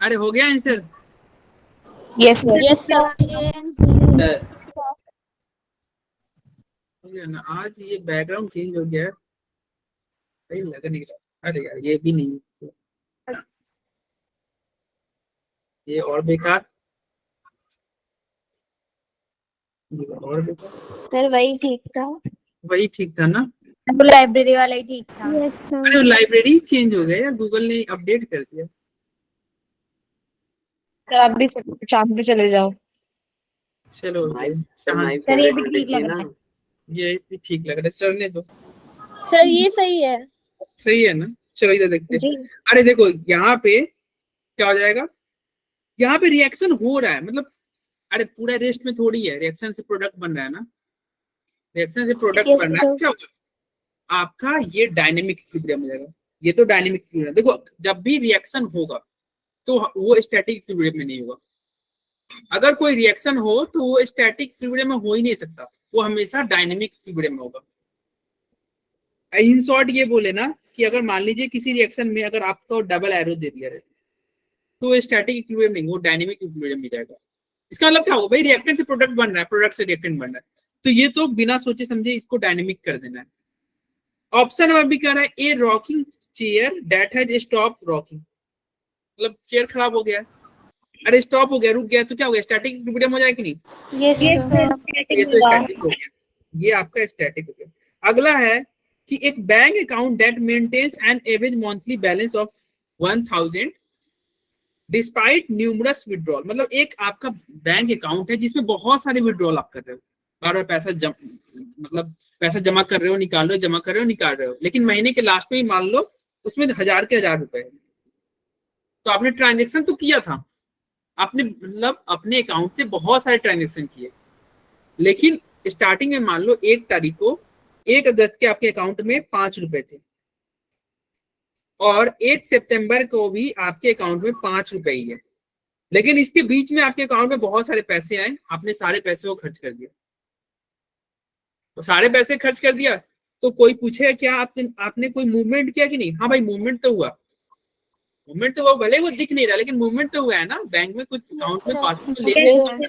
अरे हो गया आंसर। Yes sir. हो गया ना, आज ये बैकग्राउंड चेंज हो गया है, सही लग नहीं रहा। अरे यार ये भी नहीं, ये और बेकार, ये और बेकार। सर वही ठीक था। वही ठीक था ना? लाइब्रेरी वाला ही ठीक था। यस अरे सर। लाइब्रेरी चेंज हो गया यार, गूगल ने अपडेट कर दिया। सर आप भी शाम पे चले जाओ। चलो माय सर ये भी फेवरेट ठीक देखिए लग ना। रहा है। ये भी ठीक लग रहा है, चलने दो। सर ये सही है। सही है ना, चलो इधर देखते हैं। जी अरे देखो यहाँ पे क्या हो जाएगा, यहाँ पे रिएक्शन हो रहा है, मतलब अरे पूरा रेस्ट में थोड़ी है, रिएक्शन से प्रोडक्ट बन रहा है ना, रिएक्शन से प्रोडक्ट यस बन रहा है। सर। क्या होगा आपका, ये डायनेमिक इक्विलिब्रियम हो जाएगा। ये तो डायनेमिक इक्विलिब्रियम, देखो जब भी रिएक्शन होगा तो वो स्टैटिक इक्विलिब्रियम में नहीं होगा। अगर कोई रिएक्शन हो तो वो स्टैटिक इक्विलिब्रियम में हो ही नहीं सकता, वो हमेशा डायनेमिक इक्विलिब्रियम में होगा। इन शॉर्ट ये बोले ना कि अगर मान लीजिए किसी रिएक्शन में अगर आपको डबल एरो दे दिया है तो वो स्टैटिक इक्विलिब्रियम नहीं, वो डायनेमिक इक्विलिब्रियम में जाएगा। इसका मतलब क्या होगा भाई, रिएक्टेंट से प्रोडक्ट बन रहा है, प्रोडक्ट से रिएक्टेंट बन रहा है, तो ये तो बिना सोचे समझे इसको डायनेमिक कर देना है। ऑप्शन नंबर भी कह रहा है, a rocking chair that has stop rocking. मतलब चेयर खराब हो गया, अरे स्टॉप हो गया, रुक गया, तो क्या हो गया, स्टैटिक इक्विलिब्रियम हो जाएगा कि नहीं? Yes, sir. ये तो स्टैटिक हो गया, ये आपका स्टैटिक हो गया। अगला है कि एक bank account that maintains an average monthly balance of 1000 despite numerous withdrawal. मतलब एक आपका बैंक अकाउंट है जिसमें बहुत सारे विड्रॉल आप कर रहे हो, बार बार मतलब पैसा जमा कर रहे हो, निकाल रहे हो, जमा कर रहे हो, निकाल रहे हो, लेकिन महीने के लास्ट में ही मान लो उसमें 1000 के 1000 रुपए है। तो आपने ट्रांजेक्शन तो किया था, आपने मतलब अपने अकाउंट से बहुत सारे ट्रांजेक्शन किए, लेकिन स्टार्टिंग में मान लो 1 तारीख को 1 अगस्त के आपके अकाउंट में 5 रुपए थे, और 1 सितंबर को भी आपके अकाउंट में 5 रुपए ही है, लेकिन इसके बीच में आपके अकाउंट में बहुत सारे पैसे आए, आपने सारे पैसे को खर्च कर दिया। तो सारे पैसे खर्च कर दिया तो कोई पूछे क्या आपने कोई मूवमेंट किया कि नहीं? हाँ भाई मूवमेंट तो हुआ, मूवमेंट तो हुआ, भले वो दिख नहीं रहा लेकिन मूवमेंट तो हुआ है ना, बैंक में कुछ अकाउंट में 5 रुपए ले,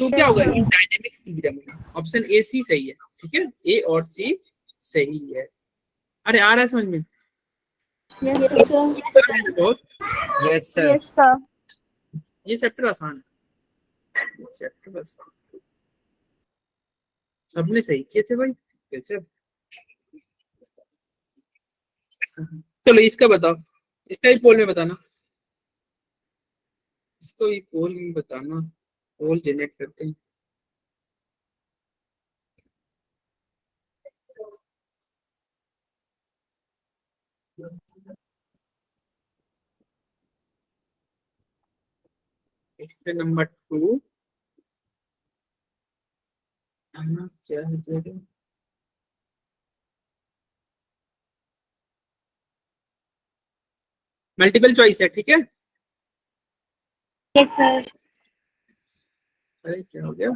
तो क्या होगा, ये डायनेमिक इक्विलिब्रियम होगा। ऑप्शन ए सी सही है, ठीक है, ए और सी सही है। अरे आ रहा है समझ में? Yes, sir. बहुत यस सर। Yes, sir. ये चैप्टर आसान है, चैप्टर बस सबने सही किए थे भाई, कैसे? चलो इसका बताओ, इसका भी पोल में बताना, इसको भी पोल में बताना, पोल जनरेट करते हैं। इससे नंबर 2 क्या है, मल्टीपल चॉइस है, ठीक है। Yes, sir. अरे क्या हो गया,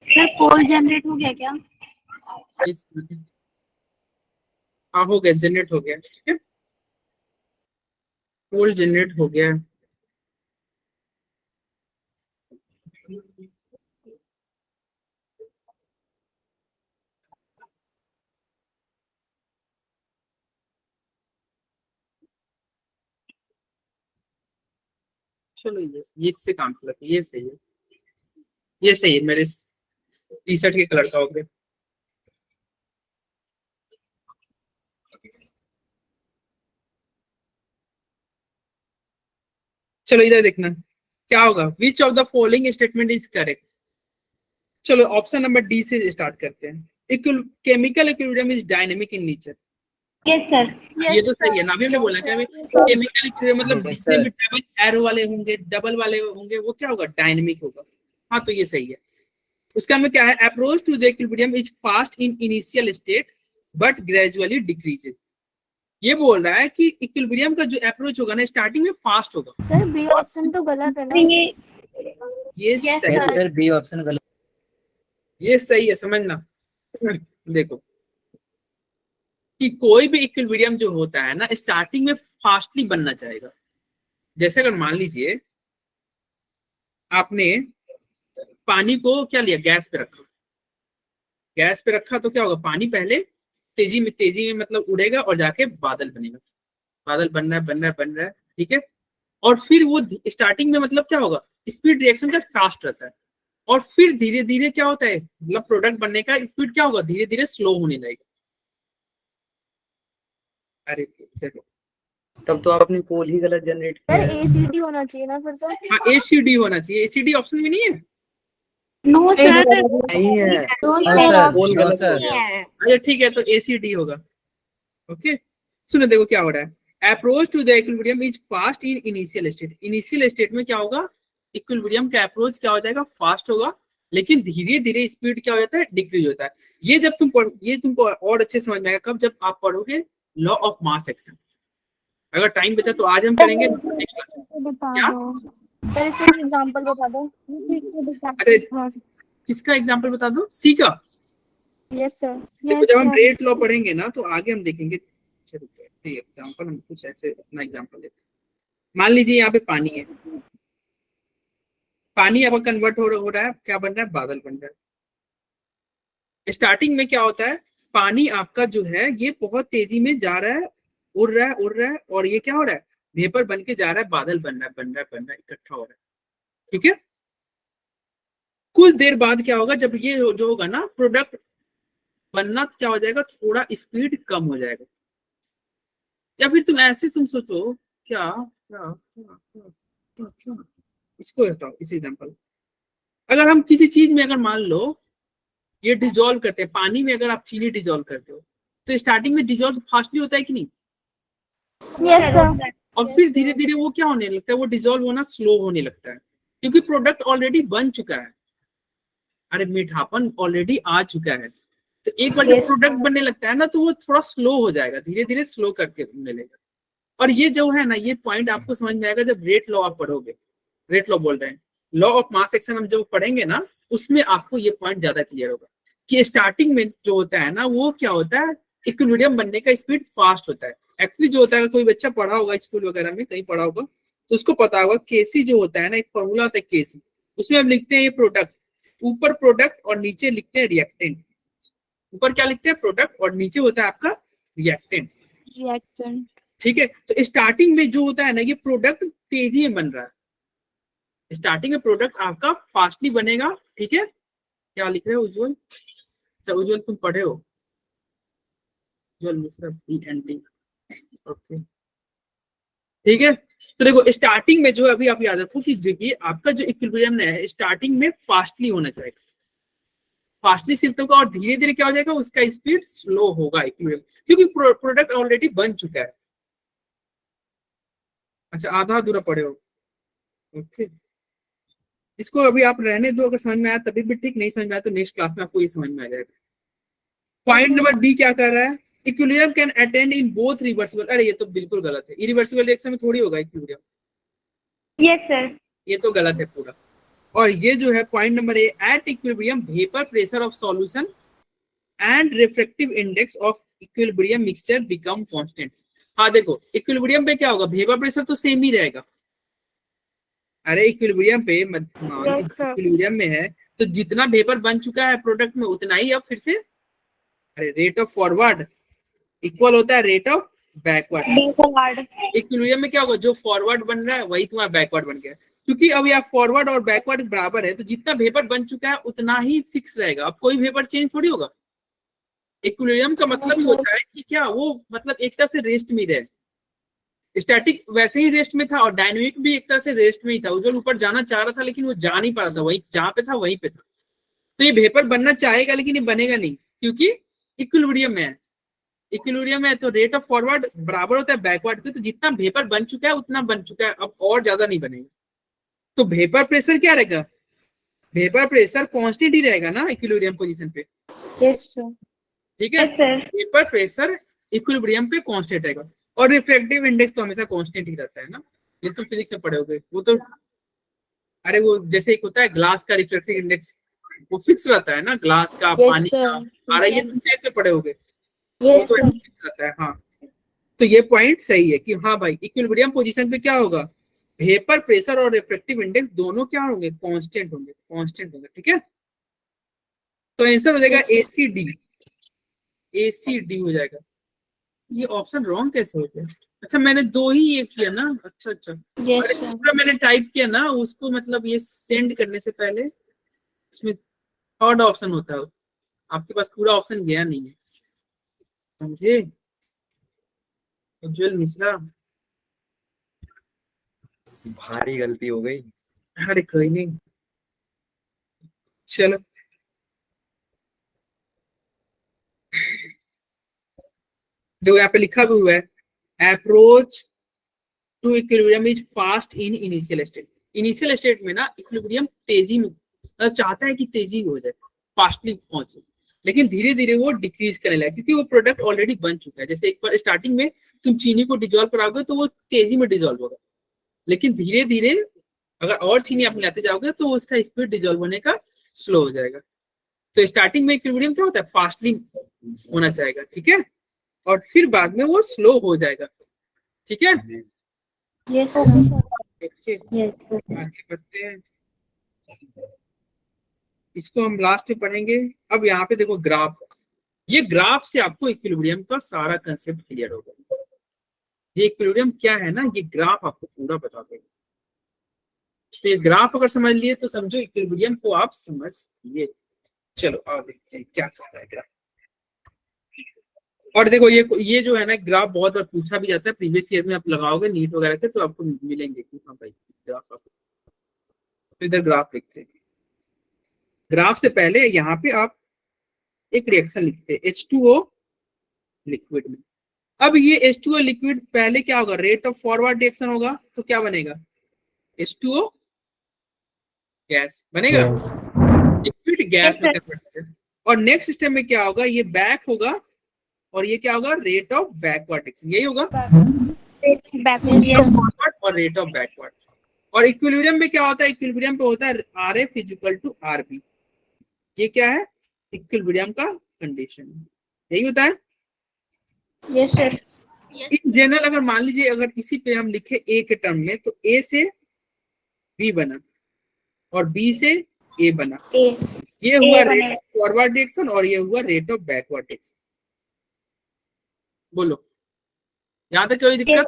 सर पोल जनरेट हो गया क्या? हाँ हो गया, जनरेट हो गया, ठीक है, पोल जनरेट हो गया। चलो ये इससे काम चला, ये सही है, ये सही है, मेरे टी शर्ट के कलर का हो गया। चलो इधर देखना क्या होगा, विच of the following statement is correct. चलो ऑप्शन नंबर डी से स्टार्ट करते हैं, chemical equilibrium is dynamic in nature. Yes, sir. ये तो सही है ना, अभी हमने बोला क्या, केमिकल इक्विलिब्रियम मतलब Yes, जितने sir. भी डबल एरो वाले होंगे, डबल वाले होंगे, वो क्या होगा, डायनेमिक होगा। हाँ तो ये सही है। उसका में क्या है, approach to the equilibrium is fast in initial state but gradually decreases. ये बोल रहा है कि इक्विलिब्रियम का जो अप्रोच होगा ना, स्टार्टिंग में फास्ट होगा। सर बी ऑप्शन तो गलत है ना? ये Yes, सही यस है, सर, बी ऑप्शन गलत। ये सही है, समझना। देखो कि कोई भी इक्विलिब्रियम जो होता है ना, स्टार्टिंग में फास्टली बनना चाहेगा। जैसे अगर मान लीजिए आपने पानी को क्या लिया, गैस पे रखा, गैस पे रखा तो क्या होगा, पानी पहले तेजी में मतलब उड़ेगा और जाके बादल बनेगा, बादल बन रहा है बन रहा है बन रहा है, ठीक है। और फिर वो स्टार्टिंग में मतलब क्या होगा, स्पीड रिएक्शन का फास्ट रहता है, और फिर धीरे धीरे क्या होता है, मतलब प्रोडक्ट बनने का स्पीड क्या होगा, धीरे धीरे स्लो होने लगेगा। अरे देखो, तब तो आपने पोल ही गलत जनरेट सर किया है। एसीडी होना चाहिए ना फिर तो। हाँ एसीडी होना चाहिए, एसीडी ऑप्शन में नहीं है। नो सर, नहीं है नो हाँ सर, सर, ऑप्शन पोल में गलत हो नहीं गया। है। अच्छा ठीक है, तो एसीडी होगा। ओके सुनो, देखो क्या हो रहा है, approach to the equilibrium is fast in initial state. Initial state में क्या होगा, इक्विलिब्रियम का अप्रोच क्या हो जाएगा, फास्ट होगा, लेकिन धीरे धीरे स्पीड क्या हो जाता है, डिक्रीज होता है। ये जब तुम ये तुमको और अच्छे समझ में आएगा कब, जब आप पढ़ोगे लॉ ऑफ मास एक्शन। अगर टाइम बचा तो आज हम करेंगे नेक्स्ट क्लास। बता क्या? दो सर, इसका एग्जांपल बता दो। अच्छा किसका एग्जांपल बता दो, सी का। Yes sir. देखो जब हम रेट लॉ पढ़ेंगे ना तो आगे हम देखेंगे। चलो एग्जांपल हम कुछ ऐसे अपना एग्जांपल लेते हैं। मान लीजिए यहाँ पे पानी है, पानी अब कन्वर्ट हो रहा है, क्या बन रहा है, बादल बन रहा है। स्टार्टिंग में क्या होता है, पानी आपका जो है ये बहुत तेजी में जा रहा है, उड़ रहा है उड़ रहा है, और ये क्या हो रहा है, वेपर बन के जा रहा है, बादल बन रहा है बन रहा है बन रहा है, इकट्ठा हो रहा है, ठीक है। कुछ देर बाद क्या होगा, जब ये जो होगा ना प्रोडक्ट बनना, तो क्या हो जाएगा, थोड़ा स्पीड कम हो जाएगा। या फिर तुम ऐसे तुम सोचो, क्या क्या क्या क्या क्या, क्या? इसको हटाओ, इस एग्जांपल, अगर हम किसी चीज में अगर मान लो ये डिजोल्व करते हैं, पानी में अगर आप चीनी डिजोल्व करते हो तो स्टार्टिंग में डिजोल्व फास्टली होता है कि नहीं, Yes, sir. और फिर धीरे धीरे वो क्या होने लगता है, वो डिजोल्व होना स्लो होने लगता है, क्योंकि प्रोडक्ट ऑलरेडी बन चुका है, अरे मीठापन ऑलरेडी आ चुका है। तो एक बार जब प्रोडक्ट बनने लगता है ना, तो वो थोड़ा स्लो हो जाएगा, धीरे धीरे स्लो करके मिलेगा। और ये जो है ना, ये पॉइंट आपको समझ में आएगा जब रेट लॉ आप पढ़ोगे, रेट लॉ बोल रहे हैं, लॉ ऑफ मास एक्शन हम जब पढ़ेंगे ना, उसमें आपको ये पॉइंट ज्यादा क्लियर होगा कि स्टार्टिंग में जो होता है ना, वो क्या होता है, इक्विलिब्रियम बनने का स्पीड फास्ट होता है। एक्चुअली जो होता है, कोई बच्चा पढ़ा होगा स्कूल वगैरह में कहीं पढ़ा होगा तो उसको पता होगा, केसी जो होता है ना, एक फॉर्मूला होता है केसी, उसमें हम लिखते हैं ये प्रोडक्ट, ऊपर प्रोडक्ट और नीचे लिखते हैं रिएक्टेंट। ऊपर क्या लिखते हैं, प्रोडक्ट, और नीचे होता है आपका रिएक्टेंट, रिएक्टेंट। ठीक है। तो स्टार्टिंग में जो होता है ना, ये प्रोडक्ट तेजी में बन रहा है, स्टार्टिंग में प्रोडक्ट आपका फास्टली बनेगा, ठीक है। क्या लिख रहे हो उज्जवल, अच्छा उज्जवल तुम पढ़े हो, उज्जवल मिश्रा PND, ओके ठीक है। तो देखो स्टार्टिंग में जो अभी आप याद रखो कि देखिए आपका जो इक्विलिब्रियम है स्टार्टिंग में फास्टली होना चाहिए, फास्टली शिफ्ट होगा, और धीरे धीरे क्या हो जाएगा, उसका स्पीड स्लो होगा इक्विलिब्रियम, क्योंकि प्रोडक्ट ऑलरेडी बन चुका है। अच्छा आधा अधूरा पढ़े हो, ओके। इसको अभी आप रहने दो, अगर समझ में आया तभी भी ठीक, नहीं समझ में आया तो नेक्स्ट क्लास में आपको ये समझ में आ जाएगा। पॉइंट नंबर बी क्या कर रहा है, equilibrium can attend in both reversible, अरे ये तो बिल्कुल गलत है, इरिवर्सिबल रिएक्शन में थोड़ी होगा इक्विलिब्रियम, Yes, sir. ये तो गलत है पूरा। और ये जो है point number A, at equilibrium vapour pressure of solution and refractive index of equilibrium mixture become constant. हाँ देखो इक्विलिब्रियम पे क्या होगा, वेपर प्रेशर तो सेम ही रहेगा, अरे इक्विलिब्रियम पे Yes, sir. इक्विलिब्रियम में है तो जितना वेपर बन चुका है प्रोडक्ट में उतना ही अब फिर से, अरे रेट ऑफ फॉरवर्ड इक्वल होता है rate of backward. Backward. Equilibrium में क्या होगा, जो फॉरवर्ड बन रहा है वही तुम्हारा बैकवर्ड बन गया, क्योंकि अब यहाँ फॉरवर्ड और बैकवर्ड बराबर है, तो जितना वेपर बन चुका है उतना ही फिक्स रहेगा, अब कोई वेपर चेंज थोड़ी होगा। इक्विलिब्रियम का मतलब ही होता है कि क्या वो मतलब एक तरह से रेस्ट में रहे, स्टैटिक वैसे ही रेस्ट में था और डायनेमिक भी एक तरह से रेस्ट में ही था, उज्जवल ऊपर जाना चाह रहा था लेकिन वो जा नहीं पा रहा था, वही जहां पे था वहीं पे था। तो ये वेपर बनना चाहेगा लेकिन ये बनेगा नहीं, क्योंकि इक्विलिब्रियम में है, इक्विलिब्रियम में तो रेट ऑफ फॉरवर्ड बराबर होता है बैकवर्ड के, तो जितना वेपर बन चुका है उतना बन चुका है, अब और ज्यादा नहीं बनेगा। तो वेपर प्रेशर क्या रहेगा, वेपर प्रेशर कांस्टेंट ही रहेगा ना इक्विलिब्रियम पोजीशन पे, Yes, sir. ठीक है। Yes, sir. Vapour pressure equilibrium पे कांस्टेंट रहेगा, और रिफ्रैक्टिव इंडेक्स तो हमेशा कांस्टेंट ही रहता है ना, ये तो फिजिक्स में पढ़े होगे वो तो, अरे वो जैसे एक होता है ग्लास का रिफ्रैक्टिव इंडेक्स, वो फिक्स रहता है ना, ग्लास का Yes, पानी sir. का, अरे ये में पढ़े होगे, Yes, वो sir. फिक्स रहता है। हाँ तो ये पॉइंट सही है कि हाँ भाई इक्विलिब्रियम पोजीशन पे क्या होगा, वेपर प्रेशर और रिफ्रैक्टिव इंडेक्स दोनों क्या होंगे, कांस्टेंट होंगे, कांस्टेंट होंगे, ठीक है। तो आंसर हो जाएगा ACD, ACD हो जाएगा। ये ऑप्शन रॉन्ग कैसे हो गया, अच्छा मैंने दो ही ये किया ना, अच्छा अच्छा, Yes, अरे sir. दूसरा मैंने टाइप किया ना उसको, मतलब ये सेंड करने से पहले उसमें थर्ड ऑप्शन होता है, आपके पास पूरा ऑप्शन गया नहीं है, समझे उज्जवल मिश्रा, भारी गलती हो गई। अरे कोई नहीं, चलो जो यहाँ पे लिखा भी हुआ है, approach to equilibrium is fast in initial state, initial state में ना इक्विलिब्रियम तेजी में चाहता है कि तेजी हो जाए, फास्टली पहुंचे, लेकिन धीरे धीरे वो डिक्रीज करने लगा, क्योंकि वो प्रोडक्ट ऑलरेडी बन चुका है। जैसे एक बार स्टार्टिंग में तुम चीनी को डिजोल्व कराओगे तो वो तेजी में डिजोल्व होगा, लेकिन धीरे धीरे अगर और चीनी आप मिलाते जाओगे तो उसका स्पीड डिजोल्व होने का स्लो हो जाएगा। तो स्टार्टिंग में इक्विलिब्रियम क्या होता है, फास्टली होना चाहेगा, ठीक है, और फिर बाद में वो स्लो हो जाएगा, ठीक है। Yes, sir. Okay, Yes, sir. आगे बढ़ते हैं, इसको हम लास्ट में पढ़ेंगे। अब यहाँ पे देखो ग्राफ, ये ग्राफ से आपको इक्विलिब्रियम का सारा कंसेप्ट क्लियर होगा। ये इक्विलिब्रियम क्या है ना, ये ग्राफ आपको पूरा बता देगा। तो ये ग्राफ अगर समझ लिए तो समझो इक्विलिब्रियम को आप समझ लिए। चलो और देखते हैं क्या कर रहा है ग्राफ। और देखो ये जो है ना ग्राफ बहुत बार पूछा भी जाता है, प्रीवियस ईयर में आप लगाओगे नीट वगैरह के तो आपको मिलेंगे कि हाँ भाई ग्राफ आपको। तो इधर ग्राफ लिखते हैं। ग्राफ से पहले यहाँ पे आप एक रिएक्शन लिखते हैं H2O लिक्विड में। अब ये H2O लिक्विड पहले क्या होगा, रेट ऑफ फॉरवर्ड रिएक्शन होगा, तो क्या बनेगा, H2O गैस बनेगा, लिक्विड गैस में कन्वर्ट है। और नेक्स्ट स्टेप में क्या होगा, ये बैक होगा और ये क्या होगा, रेट ऑफ बैकवर्ड रिएक्शन, यही होगा फॉरवर्ड और रेट ऑफ बैकवर्ड। और इक्विलिब्रियम में क्या होता है, इक्विलिब्रियम पे होता है RF इक्वल टू RB। ये क्या है, इक्विलिब्रियम का कंडीशन, यही होता है। Yes, sir. इन जनरल अगर मान लीजिए अगर इसी पे हम लिखे A के टर्म में, तो A से B बना और B से A बना, A. ये हुआ रेट ऑफ फॉरवर्ड रिएक्शन और ये हुआ रेट ऑफ बैकवर्ड रिएक्शन। बोलो यहाँ तक कोई दिक्कत?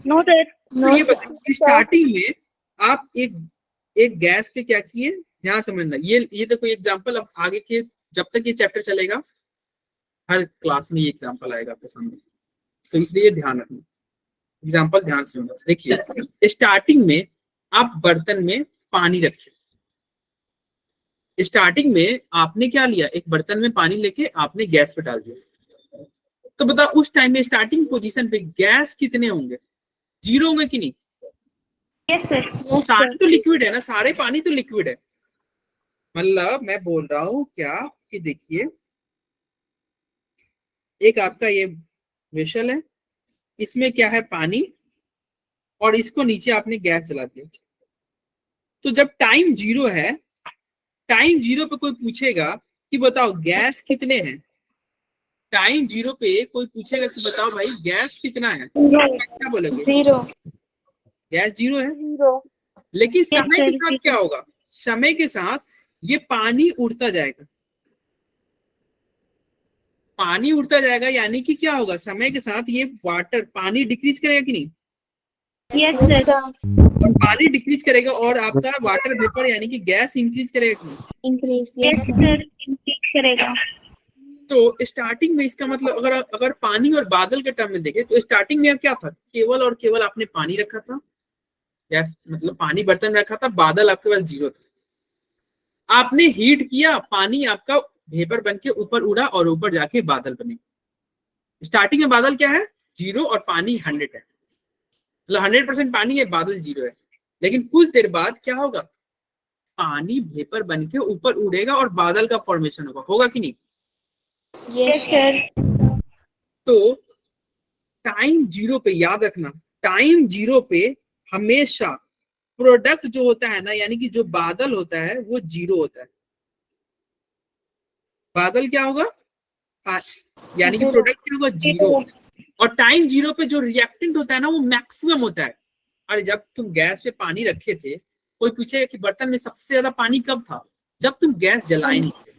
No, sir. तो ये बताइए स्टार्टिंग में आप एक गैस पे क्या किए, ध्यान समझना। ये देखो एग्जांपल, अब आगे के जब तक ये चैप्टर चलेगा हर क्लास में ये एग्जांपल आएगा आपके सामने, तो इसलिए ध्यान रखना, एग्जांपल ध्यान से सुनना। देखिए स्टार्टिंग में आप बर्तन में पानी रखे, स्टार्टिंग में आपने क्या लिया, एक बर्तन में पानी लेके आपने गैस पे डाल दिया, तो बताओ उस टाइम में स्टार्टिंग पोजीशन पे गैस कितने होंगे, 0 होंगे कि नहीं? Yes, sir. सारे तो लिक्विड है ना, सारे पानी तो लिक्विड है। मतलब मैं बोल रहा हूं क्या कि देखिए एक आपका ये वेसल है, इसमें क्या है, पानी, और इसको नीचे आपने गैस जला दिया। तो जब टाइम 0 है, टाइम 0 पे कोई पूछेगा कि बताओ गैस कितने हैं, टाइम 0 पे कोई पूछेगा कि बताओ भाई गैस कितना है, क्या बोलोगे? 0. गैस 0 है। 0. लेकिन समय के साथ क्या होगा, समय के साथ ये पानी उड़ता जाएगा, पानी उड़ता जाएगा, यानी कि क्या होगा, समय के साथ ये वाटर पानी डिक्रीज करेगा कि नहीं? Yes, sir. और पानी डिक्रीज करेगा और आपका वाटर वेपर यानी कि गैस इंक्रीज करेगा कि नहीं? Increase. Yes, Yes, sir. Increase करेगा. तो स्टार्टिंग में इसका मतलब अगर पानी और बादल के टर्म में देखें तो स्टार्टिंग में क्या था, केवल और केवल आपने पानी रखा था, गैस मतलब पानी बर्तन में रखा था, बादल आपके पास 0 था। आपने हीट किया, पानी आपका वेपर बन के ऊपर उड़ा और ऊपर जाके बादल बने। स्टार्टिंग में बादल क्या है, 0 और पानी 100 है, मतलब 100% पानी है, बादल 0 है। लेकिन कुछ देर बाद क्या होगा, पानी वेपर बन के ऊपर उड़ेगा और बादल का फॉर्मेशन होगा कि नहीं? Yes, sir. तो टाइम 0 पे याद रखना, टाइम 0 पे हमेशा प्रोडक्ट जो होता है ना, यानी कि जो बादल होता है वो 0 होता है। बादल क्या होगा, यानी कि प्रोडक्ट क्या होगा, 0। और टाइम 0 पे जो रिएक्टेंट होता है ना वो मैक्सिमम होता है। अरे जब तुम गैस पे पानी रखे थे, कोई पूछेगा कि बर्तन में सबसे ज्यादा पानी कब था, जब तुम गैस जलाए नहीं थे।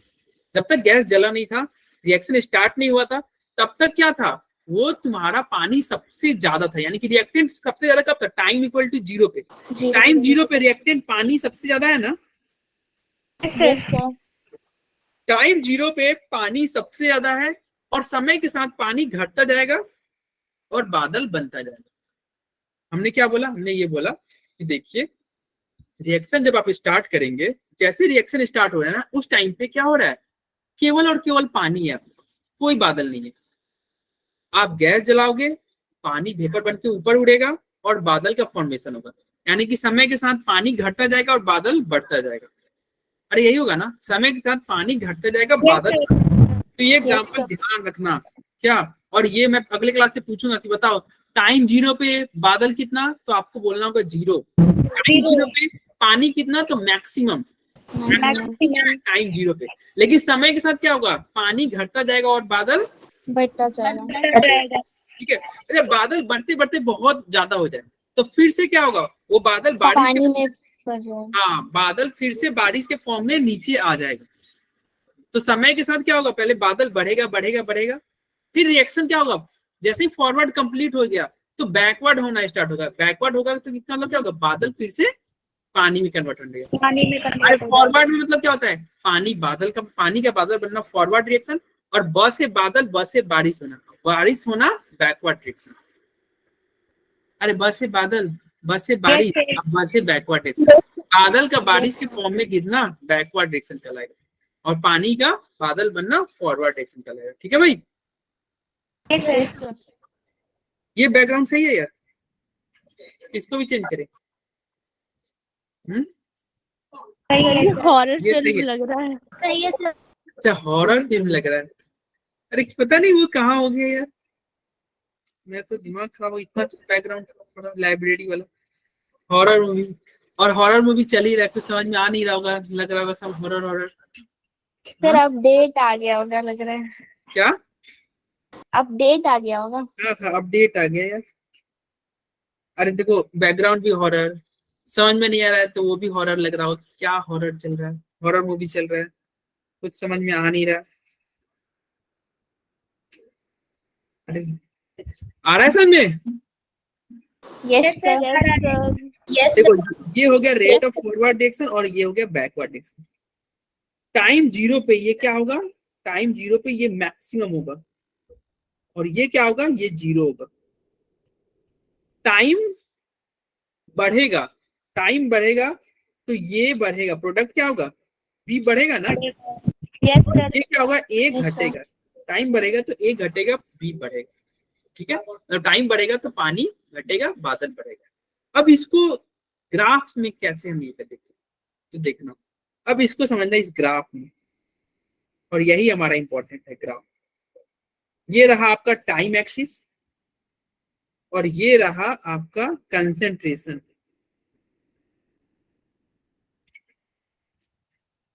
जब तक गैस जला नहीं था, रिएक्शन स्टार्ट नहीं हुआ था, तब तक क्या था, वो तुम्हारा पानी सबसे ज्यादा था, यानी कि रिएक्टेंट सबसे ज्यादा कब था, टाइम इक्वल टू 0 पे। टाइम 0 पे रिएक्टेंट पानी सबसे ज्यादा है ना? Yes, sir. टाइम 0 पे पानी सबसे ज्यादा है और समय के साथ पानी घटता जाएगा और बादल बनता जाएगा। हमने क्या बोला, हमने ये बोला कि देखिए रिएक्शन जब आप स्टार्ट करेंगे, जैसे रिएक्शन स्टार्ट हो रहा है ना, उस टाइम पे क्या हो रहा है, केवल और केवल पानी है आपके पास, कोई बादल नहीं है। आप गैस जलाओगे, पानी वेपर बन के ऊपर उड़ेगा और बादल का फॉर्मेशन होगा, यानी कि समय के साथ पानी घटता जाएगा और बादल बढ़ता जाएगा। अरे यही होगा ना, समय के साथ पानी घटता जाएगा, बादल। तो ये एग्जांपल ध्यान रखना क्या। और ये मैं अगले क्लास से पूछूंगा कि बताओ टाइम 0 पे बादल कितना, तो आपको बोलना होगा 0। टाइम 0 पे पानी कितना, तो मैक्सिमम टाइम 0 पे। लेकिन समय के साथ क्या होगा, पानी घटता जाएगा और बादल बढ़ता जाएगा। ठीक है। अच्छा बादल बढ़ते बढ़ते बहुत ज्यादा हो जाए तो फिर से क्या होगा, वो बादल बारिश पानी में पड़ जाएगा। हाँ, बादल फिर से बारिश के फॉर्म में नीचे आ जाएगा। तो समय के साथ क्या होगा, पहले बादल बढ़ेगा बढ़ेगा बढ़ेगा, फिर रिएक्शन क्या होगा, जैसे ही फॉरवर्ड कंप्लीट हो गया तो बैकवर्ड होना स्टार्ट होगा। बैकवर्ड होगा तो कितना मतलब क्या होगा, बादल फिर से पानी में कन्वर्ट होने लगेगा। पानी में अरे convert हो फॉरवर्ड में मतलब क्या होता है, पानी का बादल बनना फॉरवर्ड रिएक्शन, और ब से बादल, ब से बारिश होना बैकवर्ड रिएक्शन। अरे ब से बादल, ब से बारिश, Yes, ब से बैकवर्ड रिएक्शन। बादल का बारिश के फॉर्म में गिरना बैकवर्ड रिएक्शन कहलाएगा, और पानी का बादल बनना फॉरवर्ड रिएक्शन कहलाएगा। ठीक है भाई, Yes, sir. ये बैकग्राउंड सही है यार, इसको भी चेंज करें। सही है sir. हॉरर ये सही फिल्म है। लग रहा है। सही है sir. अच्छा, हॉरर फिल्म लग रहा है। अरे पता नहीं वो कहाँ हो गया यार, मैं तो दिमाग खराब हो, इतना बैकग्राउंड पड़ा लाइब्रेरी वाला। हॉरर मूवी, और हॉरर मूवी चल ही रहा है, कुछ समझ में आ नहीं रहा होगा, लग रहा होगा सब हॉरर हॉरर। सर अपडेट आ गया होगा लग रहा है। क्या अपडेट आ गया होगा। अपडेट आ गया यार। अरे देखो बैकग्राउंड भी हॉरर, समझ में नहीं आ रहा है तो वो भी हॉरर लग रहा हो, क्या हॉरर चल रहा है, हॉरर मूवी चल रहा है, कुछ समझ में आ नहीं रहा। अरे आ रहा है समझ में? Yes sir. सर। देखो ये हो गया रेट ऑफ फॉरवर्ड डायरेक्शन और ये हो गया बैकवर्ड डायरेक्शन। टाइम जीरो पे ये क्या होगा, टाइम जीरो पे ये मैक्सिमम होगा, और ये क्या होगा, ये जीरो होगा। टाइम बढ़ेगा, टाइम बढ़ेगा तो ये बढ़ेगा, प्रोडक्ट क्या होगा, बी बढ़ेगा ना। Yes sir. ये क्या होगा, ए Yes, sir. घटेगा। टाइम बढ़ेगा तो ए घटेगा, बी बढ़ेगा। ठीक है, तो टाइम बढ़ेगा तो पानी घटेगा, बादल बढ़ेगा। अब इसको ग्राफ्स में कैसे हम ये कर देखते हैं, तो देखना अब इसको समझना इस ग्राफ में, और यही हमारा इंपॉर्टेंट है ग्राफ। ये रहा आपका टाइम एक्सिस, और ये रहा आपका कंसेंट्रेशन।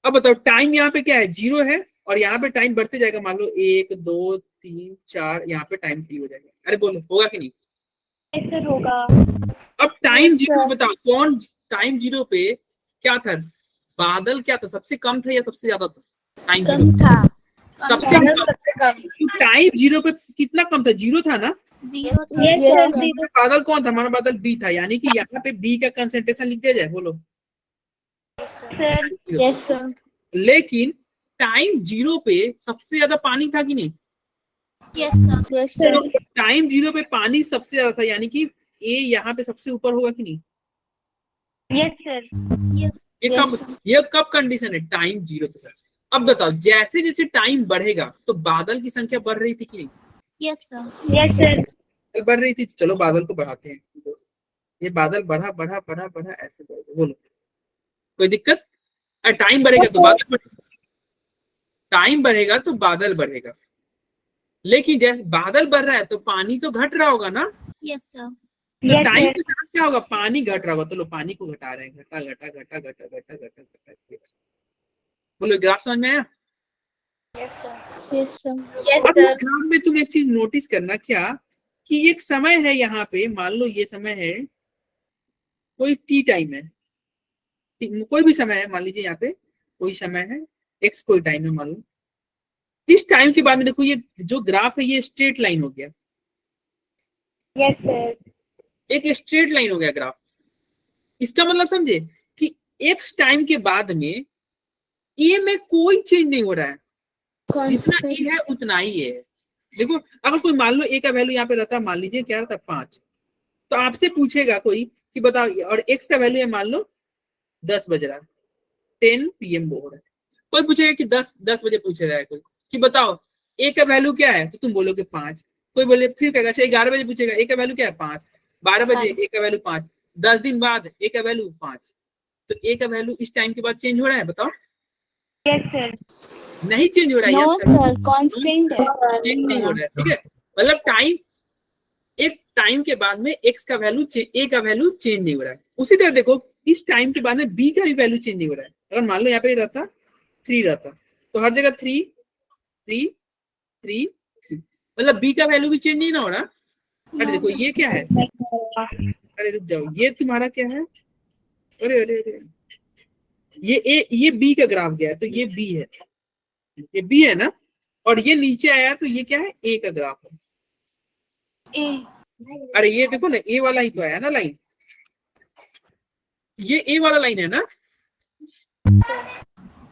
अब बताओ टाइम यहाँ पे क्या है, जीरो है, और यहाँ पे टाइम बढ़ते जाएगा, मान लो 1 2 3 4, यहाँ पे टाइम टी हो जाएगा। अरे बोलो होगा कि नहीं? Yes sir होगा. अब टाइम Yes, जीरो sir. बताओ, कौन टाइम जीरो पे क्या था, बादल क्या था, सबसे कम था या सबसे ज्यादा था? टाइम कम जीरो था। सबसे कम। टाइम जीरो पे कितना कम था, जीरो था ना। जीरो था। Yes Yes, sir. sir. बादल कौन था, हमारा बादल बी था, यानी कि यहाँ पे बी का कंसेंट्रेशन लिख दिया जाए, बोलो। Sir. Yes, sir. लेकिन टाइम जीरो पे सबसे ज्यादा पानी था कि नहीं? Yes, sir. Yes, sir. Time zero पे पानी सबसे ज्यादा था, यानी कि ए यहाँ पे सबसे ऊपर होगा कि नहीं? Yes sir. Yes. ये कब कंडीशन है, टाइम जीरो पे। अब बताओ जैसे जैसे टाइम बढ़ेगा तो बादल की संख्या बढ़ रही थी कि नहीं? Yes, sir. Yes sir. बढ़ रही थी। चलो बादल को बढ़ाते हैं, ये बादल बढ़ा बढ़ा बढ़ा बढ़ा ऐसे बढ़ेगा, बोलो कोई दिक्कत? टाइम बढ़ेगा तो बादल बढ़ेगा, टाइम बढ़ेगा तो बादल बढ़ेगा। लेकिन जैसे बादल बढ़ रहा है तो पानी तो घट रहा होगा ना। Yes, sir. तो Yes टाइम sir. के साथ क्या होगा, पानी घट रहा होगा, तो लो पानी को घटा रहे हैं, घटा घटा घटा घटा घटा घटा घटा। बोलो ग्राफ समझ में आया? Yes, sir. अब इस ग्राफ में तुम एक चीज नोटिस करना, क्या कि एक समय है यहाँ पे, मान लो ये समय है, कोई टी टाइम है, कोई भी समय है, मान लीजिए यहाँ पे कोई समय है, एक्स कोई टाइम है मान लो। इस टाइम के बाद में देखो, ये जो ग्राफ है ये स्ट्रेट लाइन हो गया, Yes sir. एक स्ट्रेट लाइन हो गया ग्राफ। इसका मतलब समझे कि एक्स टाइम के बाद में ए में कोई चेंज नहीं हो रहा है, जितना ए है उतना ही है। देखो अगर कोई मान लो ए का वैल्यू यहाँ पे रहता है, मान लीजिए क्या रहता है 5, तो आपसे पूछेगा कोई कि बताओ, और एक्स का वैल्यू है मान लो 10 बज रहा है, 10 PM हो रहा है, कोई पूछेगा कि 10 बजे पूछ रहा है कोई कि बताओ ए का वैल्यू क्या है, तो तुम बोलोगे 5। कोई बोले फिर कहेगा अच्छा 11 बजे पूछेगा ए का वैल्यू क्या है 5, 12 बजे ए का वैल्यू 5, 10 दिन बाद ए का वैल्यू 5। तो ए का वैल्यू इस टाइम के बाद चेंज हो रहा है, बताओ? Yes sir. नहीं चेंज हो रहा है। No, yes, sir. Constant है. चेंज नहीं हो रहा है, ठीक है। मतलब टाइम, एक टाइम के बाद में एक्स का वैल्यू, ए का वैल्यू चेंज नहीं हो रहा है। उसी तरह देखो इस टाइम के बाद में बी का भी वैल्यू चेंज नहीं हो रहा है। अगर मान लो यहाँ पे रहता 3 रहता, तो हर जगह 3 3 3 3, मतलब बी का वैल्यू भी चेंज नहीं ना हो रहा। अरे देखो ये क्या है, अरे रुक जाओ, ये तुम्हारा क्या है, अरे अरे अरे, ये बी का ग्राफ गया है, तो ये बी है, ये बी है ना, और ये नीचे आया तो ये क्या है, ए का ग्राफ है। अरे ये देखो ना, ए वाला ही तो आया ना लाइन, ये ए वाला लाइन है ना।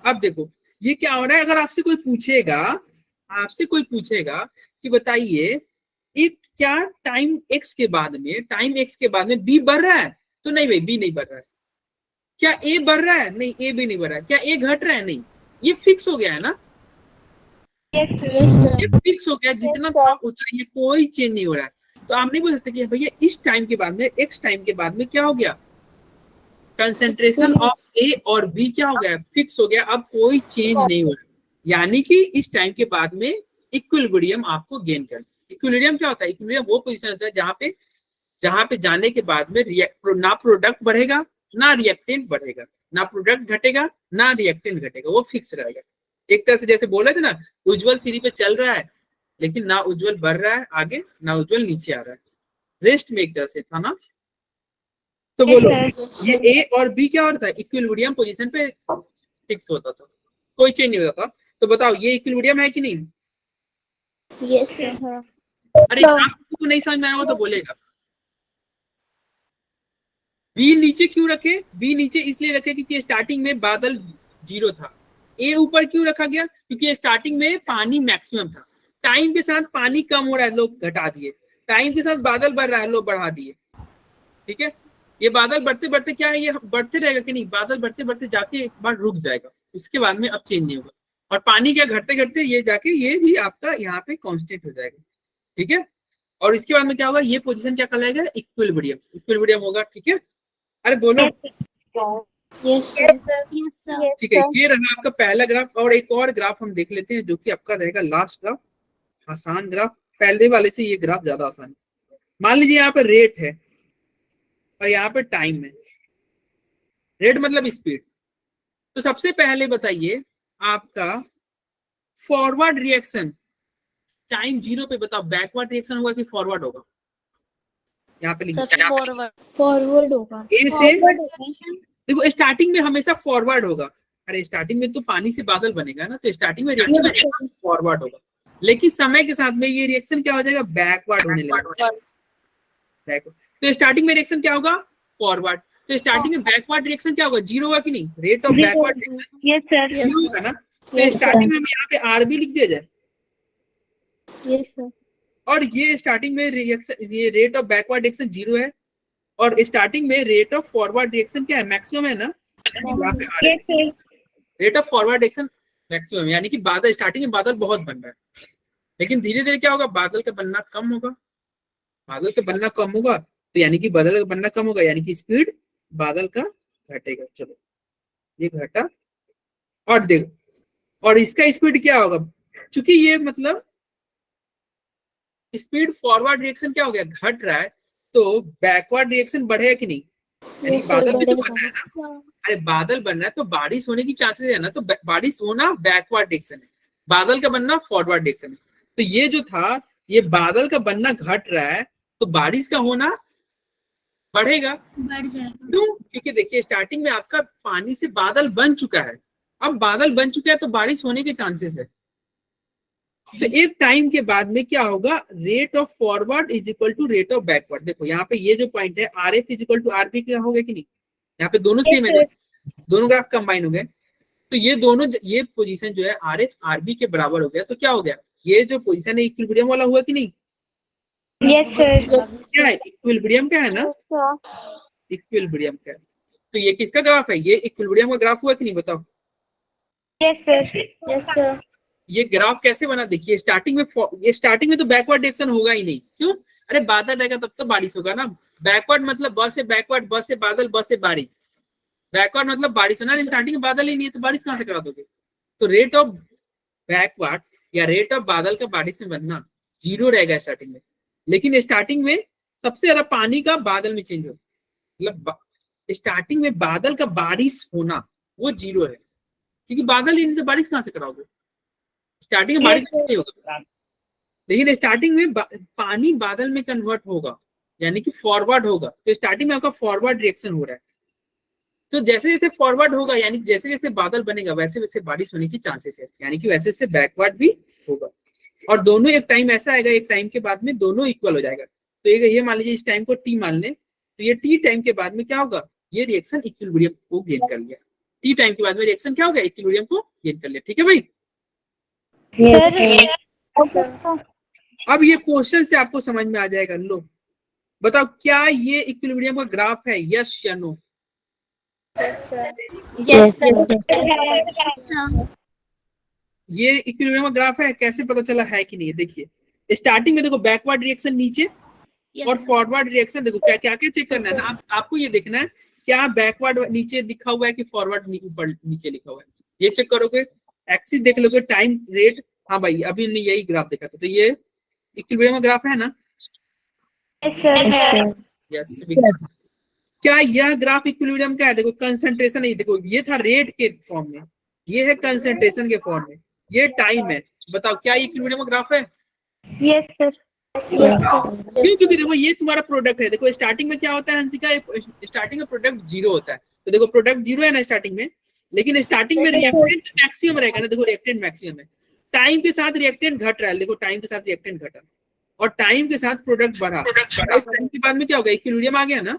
अब देखो ये क्या हो रहा है, अगर आपसे कोई पूछेगा कि बताइए एक क्या टाइम एक्स के बाद में बी बढ़ रहा है, तो नहीं भाई बी नहीं बढ़ रहा है। क्या ए बढ़ रहा है, नहीं ए भी नहीं बढ़ रहा है। क्या ए घट रहा है, नहीं, ये फिक्स हो गया है ना, ये फिक्स हो गया, जितना था उतना, ये कोई चेंज नहीं हो रहा है। तो आप नहीं बोल सकते कि भैया इस टाइम के बाद में, एक्स टाइम के बाद में क्या हो गया, कंसेंट्रेशन ऑफ ए और बी क्या हो गया, फिक्स हो गया, अब कोई चेंज नहीं हो रहा। यानी कि इस टाइम के बाद में इक्विलिब्रियम आपको गेन करना। इक्विलिब्रियम क्या होता है, इक्विलिब्रियम वो पोजीशन होता है जहां पे जाने के बाद में ना प्रोडक्ट बढ़ेगा ना रिएक्टेंट बढ़ेगा, ना प्रोडक्ट घटेगा ना रिएक्टेंट घटेगा, वो फिक्स रहेगा। एक तरह से जैसे बोले थे ना, उज्जवल सीढ़ी पे चल रहा है लेकिन ना उज्जवल बढ़ रहा है आगे, ना उज्जवल नीचे आ रहा है, रेस्ट में एक तरह से था ना। तो बोलो ये ए और बी क्या होता है, इक्विलिब्रियम पोजीशन पे फिक्स होता था, कोई चेंज नहीं होता था। तो बताओ ये इक्विलिब्रियम है कि नहीं? Yes sir. अरे आपको नहीं समझ में आया हो तो बोलेगा। बी नीचे क्यों रखे, बी नीचे इसलिए रखे क्योंकि स्टार्टिंग में बादल 0 था। ए ऊपर क्यों रखा गया, क्योंकि स्टार्टिंग में पानी मैक्सिमम था, टाइम के साथ पानी कम हो रहा है, लोग घटा दिए, टाइम के साथ बादल बढ़ रहा है, लोग बढ़ा दिए। ठीक है, ये बादल बढ़ते बढ़ते क्या है, ये बढ़ते रहेगा कि नहीं, बादल बढ़ते बढ़ते जाके एक बार रुक जाएगा, उसके बाद में अब चेंज नहीं होगा। और पानी क्या घटते घटते ये जाके ये भी आपका यहाँ पे कांस्टेंट हो जाएगा। ठीक है, और इसके बाद में क्या होगा, ये पोजीशन क्या कहलाएगा, इक्विलिब्रियम होगा। ठीक है, अरे बोलो। Yes sir. ठीक है, ये रहा आपका पहला ग्राफ। और एक और ग्राफ हम देख लेते हैं जो कि आपका रहेगा लास्ट ग्राफ, आसान ग्राफ। पहले वाले से ये ग्राफ ज्यादा आसान है। मान लीजिए यहाँ पे रेट है और यहाँ पे टाइम है। रेट मतलब स्पीड। तो सबसे पहले बताइए आपका फॉरवर्ड रिएक्शन टाइम 0 पे, बताओ बैकवर्ड रिएक्शन होगा कि फॉरवर्ड होगा? यहाँ पे लिखिए, फॉरवर्ड होगा। ए से देखो, स्टार्टिंग में हमेशा फॉरवर्ड होगा। अरे स्टार्टिंग में तो पानी से बादल बनेगा ना, तो स्टार्टिंग में रिएक्शन फॉरवर्ड होगा, लेकिन समय के साथ में ये रिएक्शन क्या हो जाएगा, बैकवर्ड होने लगेगा। तो स्टार्टिंग में रिएक्शन क्या होगा, फॉरवर्ड। तो स्टार्टिंग में बैकवर्ड रिएक्शन क्या होगा, 0 होगा कि नहीं, rate of backward reaction. Yes sir. 0 होगा ना। तो स्टार्टिंग में यहाँ पे आरबी लिख दिया जाए। Yes sir. और ये स्टार्टिंग में रिएक्शन, ये रेट ऑफ बैकवर्ड रिएक्शन 0 है, और स्टार्टिंग में रेट ऑफ फॉरवर्ड रिएक्शन क्या है, मैक्सिमम है ना। Rate of forward reaction maximum, यानी कि बादल स्टार्टिंग में बादल बहुत बन रहा है, लेकिन धीरे धीरे क्या होगा, बादल का बनना कम होगा। बादल का बनना कम होगा तो यानी कि बादल का बनना कम होगा, यानी कि स्पीड बादल का घटेगा। चलो ये घटा, और देखो, और इसका स्पीड क्या होगा, क्योंकि ये मतलब स्पीड फॉरवर्ड रिएक्शन क्या हो गया, घट रहा है, तो बैकवर्ड रिएक्शन बढ़ेगा कि नहीं, यानी बादल भी तो बन रहा है ना। अरे बादल बन रहा है तो बारिश होने की चांसेस है ना, तो बारिश होना बैकवर्ड रिएक्शन है, बादल का बनना फॉरवर्ड रिएक्शन है। तो ये जो था, ये बादल का बनना घट रहा है तो बारिश का होना बढ़ेगा, बढ़ जाएगा। क्यों, क्योंकि देखिए स्टार्टिंग में आपका पानी से बादल बन चुका है, अब बादल बन चुका है तो बारिश होने के चांसेस है। तो एक टाइम के बाद में क्या होगा, rate of forward is equal to rate of backward. देखो यहाँ पे ये जो पॉइंट है, R F is equal to R B क्या हो गया कि नहीं, यहाँ पे दोनों सेम है, दोनों ग्राफ कंबाइन हो गए। तो ये दोनों, ये पोजीशन जो है आर एफ आर बी के बराबर हो गया, तो क्या हो गया, ये जो पोजीशन है इक्विलिब्रियम वाला हुआ कि नहीं। Yes sir. क्या है, इक्विलिब्रियम का है ना, इक्विलिब्रियम का है। तो ये किसका ग्राफ है, ये इक्विलिब्रियम का ग्राफ हुआ कि नहीं, बताओ। Yes sir. Yes sir. ये ग्राफ कैसे बना, देखिए स्टार्टिंग में तो बैकवर्ड रिएक्शन होगा ही नहीं, क्यों, अरे बादल रहेगा तब तो बारिश होगा ना। बैकवर्ड मतलब बस से बैकवर्ड, बस से बादल, बस से बारिश। बैकवर्ड मतलब बारिश होना, स्टार्टिंग में बादल ही नहीं है तो बारिश कहां से करा दोगे। तो रेट ऑफ बैकवर्ड या रेट ऑफ बादल का बारिश में बनना 0 रहेगा स्टार्टिंग में, लेकिन स्टार्टिंग में सबसे ज्यादा पानी का बादल में चेंज हो, मतलब स्टार्टिंग में बादल का बारिश होना वो 0 है, क्योंकि बादल ही नहीं तो बारिश कहां से कराओगे, स्टार्टिंग में बारिश नहीं होगा। लेकिन स्टार्टिंग में पानी बादल में कन्वर्ट होगा, यानी कि फॉरवर्ड होगा। तो स्टार्टिंग में आपका फॉरवर्ड रिएक्शन हो रहा है, तो जैसे जैसे फॉरवर्ड होगा यानी जैसे जैसे बादल बनेगा वैसे वैसे बारिश होने की चांसेस है, यानी कि वैसे वैसे बैकवर्ड भी होगा। और दोनों एक टाइम ऐसा आएगा, एक टाइम के बाद में दोनों इक्वल हो जाएगा। तो ये मान लीजिए इस टाइम को टी मान लें, तो ये टी टाइम के बाद में क्या होगा, ये रिएक्शन इक्विलिब्रियम को गेन कर लिया। टी टाइम के बाद में रिएक्शन क्या होगा, इक्विलिब्रियम को गेन कर लिया। ठीक है भाई। अब ये क्वेश्चन से आपको समझ में आ जाएगा। लो बताओ, क्या ये इक्विलिब्रियम का ग्राफ है, यस या नो? यस ये इक्विलिब्रियम का ग्राफ है, कैसे पता चला है कि नहीं? देखिए स्टार्टिंग में देखो बैकवर्ड रिएक्शन नीचे और फॉरवर्ड रिएक्शन, देखो क्या क्या क्या चेक करना है ना आपको ये देखना है क्या बैकवर्ड नीचे लिखा हुआ है कि फॉरवर्ड ऊपर नीचे लिखा हुआ है, ये चेक करोगे। एक्सिस देख लोगे, टाइम रेट, हाँ भाई अभी हमने यही ग्राफ देखा था, तो ये इक्विलिब्रियम का ग्राफ है ना? यस। क्या यह ग्राफ इक्विलिब्रियम का है? देखो कंसंट्रेशन है, देखो ये था रेट के फॉर्म में, ये है कंसंट्रेशन के फॉर्म में, ये टाइम है। बताओ क्या ये इक्विलिब्रियम का ग्राफ है? Yes sir. क्यों? क्योंकि देखो ये तुम्हारा प्रोडक्ट है। देखो स्टार्टिंग में क्या होता है हंसिका, स्टार्टिंग में प्रोडक्ट जीरो होता है, तो देखो प्रोडक्ट जीरो है ना स्टार्टिंग में, लेकिन स्टार्टिंग में रिएक्टेंट मैक्सिमम रहेगा ना, देखो रिएक्टेंट मैक्सिमम है। टाइम के साथ रिएक्टेंट घट रहा है, देखो टाइम के साथ रिएक्टेंट घटा और टाइम के साथ प्रोडक्ट बढ़ा, टाइम के बाद में क्या होगा, इक्विलिब्रियम आ गया ना।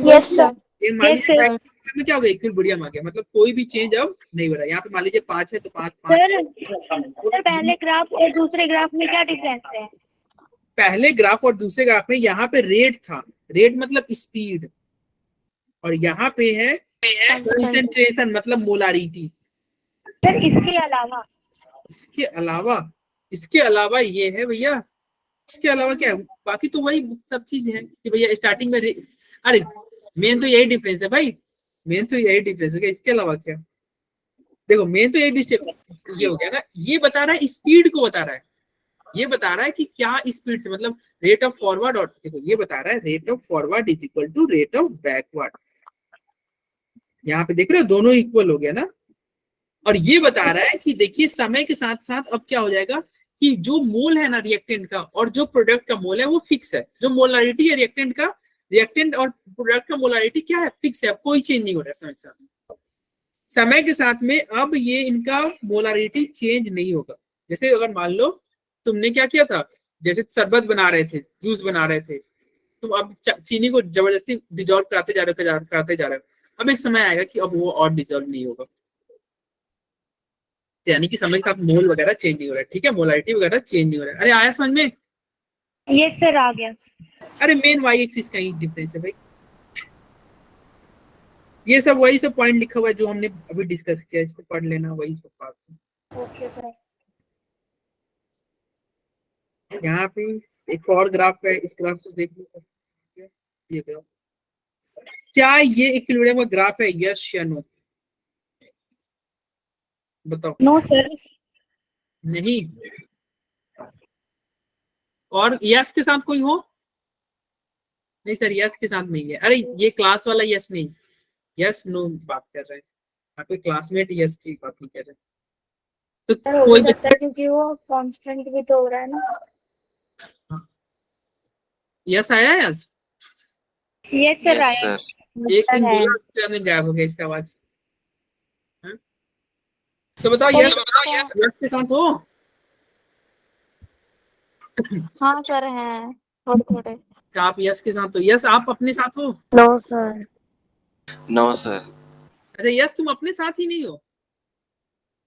Yes sir. मान लीजिए में क्या होगा, इक्विलिब्रियम आ गया, मतलब कोई भी चेंज अब नहीं हो रहा है। यहाँ पे मान लीजिए 5 है तो 5 सर पहले ग्राफ और दूसरे ग्राफ में क्या डिफरेंस है? पहले ग्राफ और दूसरे ग्राफ में यहाँ पे रेट था, रेट मतलब स्पीड, और यहाँ पे है कंसंट्रेशन मतलब मोलारिटी। सर इसके अलावा ये है भैया, इसके अलावा क्या है? बाकी तो वही सब चीज है कि भैया स्टार्टिंग में अरे मेन तो यही डिफरेंस है भाई, मेन तो यही डिफरेंस है। इसके अलावा क्या? देखो मेन तो यही ये हो गया ना, ये बता रहा है स्पीड को बता रहा है, ये बता रहा है कि क्या स्पीड से मतलब रेट ऑफ फॉरवर्ड, और देखो ये बता रहा है rate of forward is equal to rate of backward. यहाँ पे देख रहे हो दोनों इक्वल हो गया ना। और ये बता रहा है कि देखिए समय के साथ साथ अब क्या हो जाएगा कि जो मोल है ना रिएक्टेंट का और जो प्रोडक्ट का मोल है वो फिक्स है। जो मोलारिटी है रिएक्टेंट का, रिएक्टेंट और प्रोडक्ट का मोलारिटी क्या है, फिक्स है, अब कोई चेंज नहीं हो रहा है समय के साथ। समय के साथ में अब ये इनका मोलारिटी चेंज नहीं होगा। जैसे अगर मान लो तुमने क्या किया था, जैसे शरबत बना रहे थे, जूस बना रहे थे, तुम अब चीनी को जबरदस्ती डिजोल्व कराते जा रहे हो, अब एक समय आएगा कि अब वो और डिजोल्व नहीं होगा, यानी कि समय के साथ मोल वगैरह चेंज नहीं हो रहा है। ठीक है, मोलारिटी वगैरह चेंज नहीं हो रहा है। अरे आया समझ में? यस सर आ गया। अरे मेन वाई एक्सिस का ही डिफरेंस है भाई, ये सब वही सब पॉइंट लिखा हुआ है जो हमने अभी डिस्कस किया, इसको पढ़ लेना, वही सब बात। Okay sir. यहाँ पे एक और ग्राफ है, इस ग्राफ को देख लो, ये ग्राफ, क्या ये इक्विलिब्रियम का ग्राफ है, यस या नो? बताओ। No sir. नहीं, और यस के साथ कोई हो? नहीं सर यस के साथ नहीं है। अरे ये क्लास वाला यस नहीं, यस नो बात कर रहे हैं, यहाँ पे क्लासमेट यस की बात नहीं कर रहे। तो कोई बच्चा, क्योंकि वो कांस्टेंट भी तो हो रहा है ना। यस आया है आज? यस सर आया। एक दिन बोला में गायब हो गया इसका आवाज। तो बताओ यस के साथ हो? हाँ सर हैं थोड़े थोड़े। आप यस के साथ हो? यस आप अपने साथ हो? No sir. नो सर, अच्छा यस तुम अपने साथ ही नहीं हो?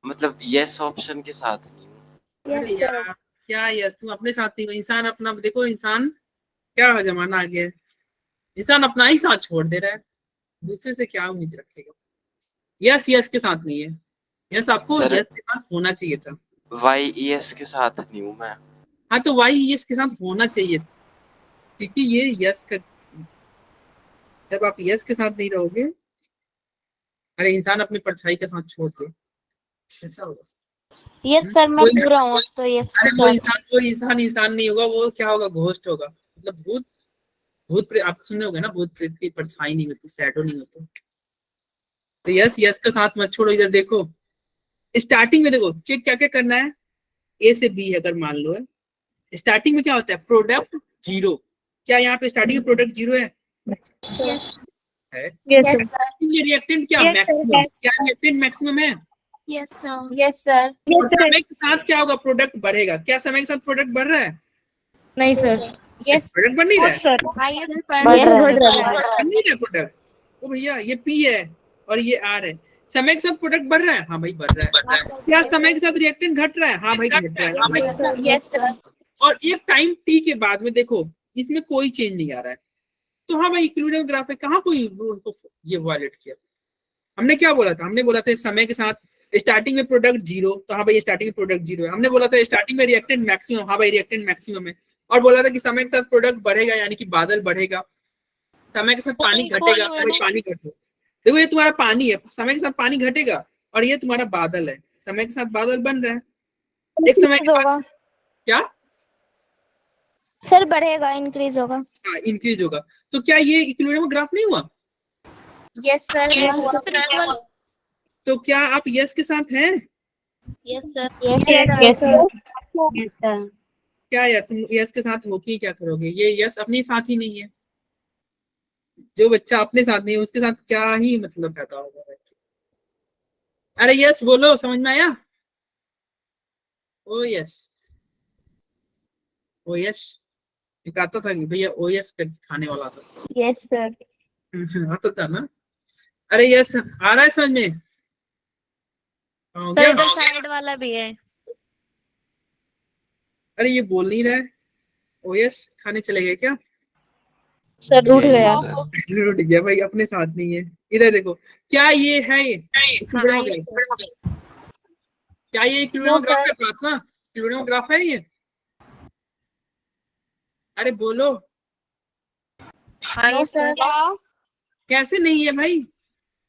मतलब यस ऑप्शन के साथ नहीं हूँ। अरे यार क्या यस तुम अपने साथ नहीं हो? इंसान अपना देखो, इंसान क्या जमाना आ गया है, इंसान अपना ही साथ छोड़ दे रहा है, दूसरे से क्या उम्मीद रखेगा। यस यस के साथ नहीं है, यस आपको यस के साथ होना चाहिए था। वाई यस के साथ नहीं हूँ मैं। हाँ तो वाई यस के साथ होना चाहिए, क्योंकि ये यस का, जब आप यस के साथ नहीं रहोगे, अरे इंसान अपनी परछाई के साथ छोड़ दे, ऐसा होगा। यस सर मैं पूरा हूँ तो यस। अरे वो इंसान नहीं होगा, वो क्या होगा, घोस्ट होगा, मतलब भूत प्रेत। आप सुने होंगे ना, भूत प्रेत की परछाई नहीं होती, शैडो नहीं होती। तो यस का साथ मत छोड़ो। इधर देखो स्टार्टिंग में देखो चेक क्या क्या करना है, ए से बी अगर मान लो है, स्टार्टिंग में क्या होता है, प्रोडक्ट जीरो, क्या यहाँ पे स्टार्टिंग प्रोडक्ट 0 है? Yes. है। Yes, Yes, sir. sir. ये रिएक्टेंट क्या Yes, sir. मैक्सिमम, क्या रिएक्टेंट मैक्सिमम है? Yes, sir. Yes, sir. Yes, और sir. समय के साथ क्या होगा? प्रोडक्ट बढ़ेगा। क्या समय के साथ प्रोडक्ट बढ़ रहा है? नहीं सर। Yes. प्रोडक्ट बढ़ नहीं रहा है? सर Highest बढ़ per रहा है। बढ़ नहीं रहा है प्रोडक्ट। ओ भैया ये पी है और ये आर है, समय के साथ प्रोडक्ट बढ़ रहा है? हाँ भाई बढ़ रहा है। क्या समय के साथ रिएक्टेंट घट रहा है? हाँ भाई घट रहा है। Yes, sir. और एक टाइम टी के बाद में देखो इसमें कोई चेंज नहीं आ रहा है, तो हाँ भाई इक्विलिब्रियम ग्राफ है, कहाँ कोई उनको ये वायलेट किया। हमने क्या बोला था? हमने बोला था समय के साथ स्टार्टिंग में प्रोडक्ट 0, तो हाँ भाई स्टार्टिंग में प्रोडक्ट 0 है। हमने बोला था स्टार्टिंग में रिएक्टेंट मैक्सिमम, हाँ भाई रिएक्टेंट मैक्सिमम है। और बोला था कि समय के साथ प्रोडक्ट बढ़ेगा यानी कि बादल बढ़ेगा, समय के साथ पानी घटेगा, हाँ भाई पानी घटेगा। देखो ये तुम्हारा पानी है, समय के साथ पानी घटेगा, और ये तुम्हारा बादल है, समय के साथ बादल बन रहा है। एक समय के बाद होगा क्या सर, बढ़ेगा, इंक्रीज होगा। हाँ इंक्रीज होगा। तो क्या ये इक्विलिब्रियम ग्राफ नहीं हुआ? Yes, sir. Yes, तो क्या आप यस के साथ हैं? Yes sir. Yes, sir. Yes sir. क्या यार तुम यस के साथ हो के क्या करोगे? ये यस अपने साथ ही नहीं है। जो बच्चा अपने साथ नहीं है उसके साथ क्या ही मतलब पैदा होगा। अरे यस बोलो, समझ में आया? ओ यस, ओ यस एक आता था कि भैया ओ यस कर खाने वाला था। Yes sir. आता था ना। अरे यस आ रहा है समझ में? हो सर गया? इधर साइड वाला भी है। अरे ये बोल नहीं रहा है। ओ यस खाने चले गए क्या? सर रूठ गया। रुट गया भाई, अपने साथ नहीं है। इधर देखो, क्या ये है? ये हाँ, क्या ये इक्विलिब्रियम ग्राफ है? प्रार्थना इक्विलिब्रियम ग्राफ है ये? अरे बोलो। No, sir. कैसे नहीं है भाई?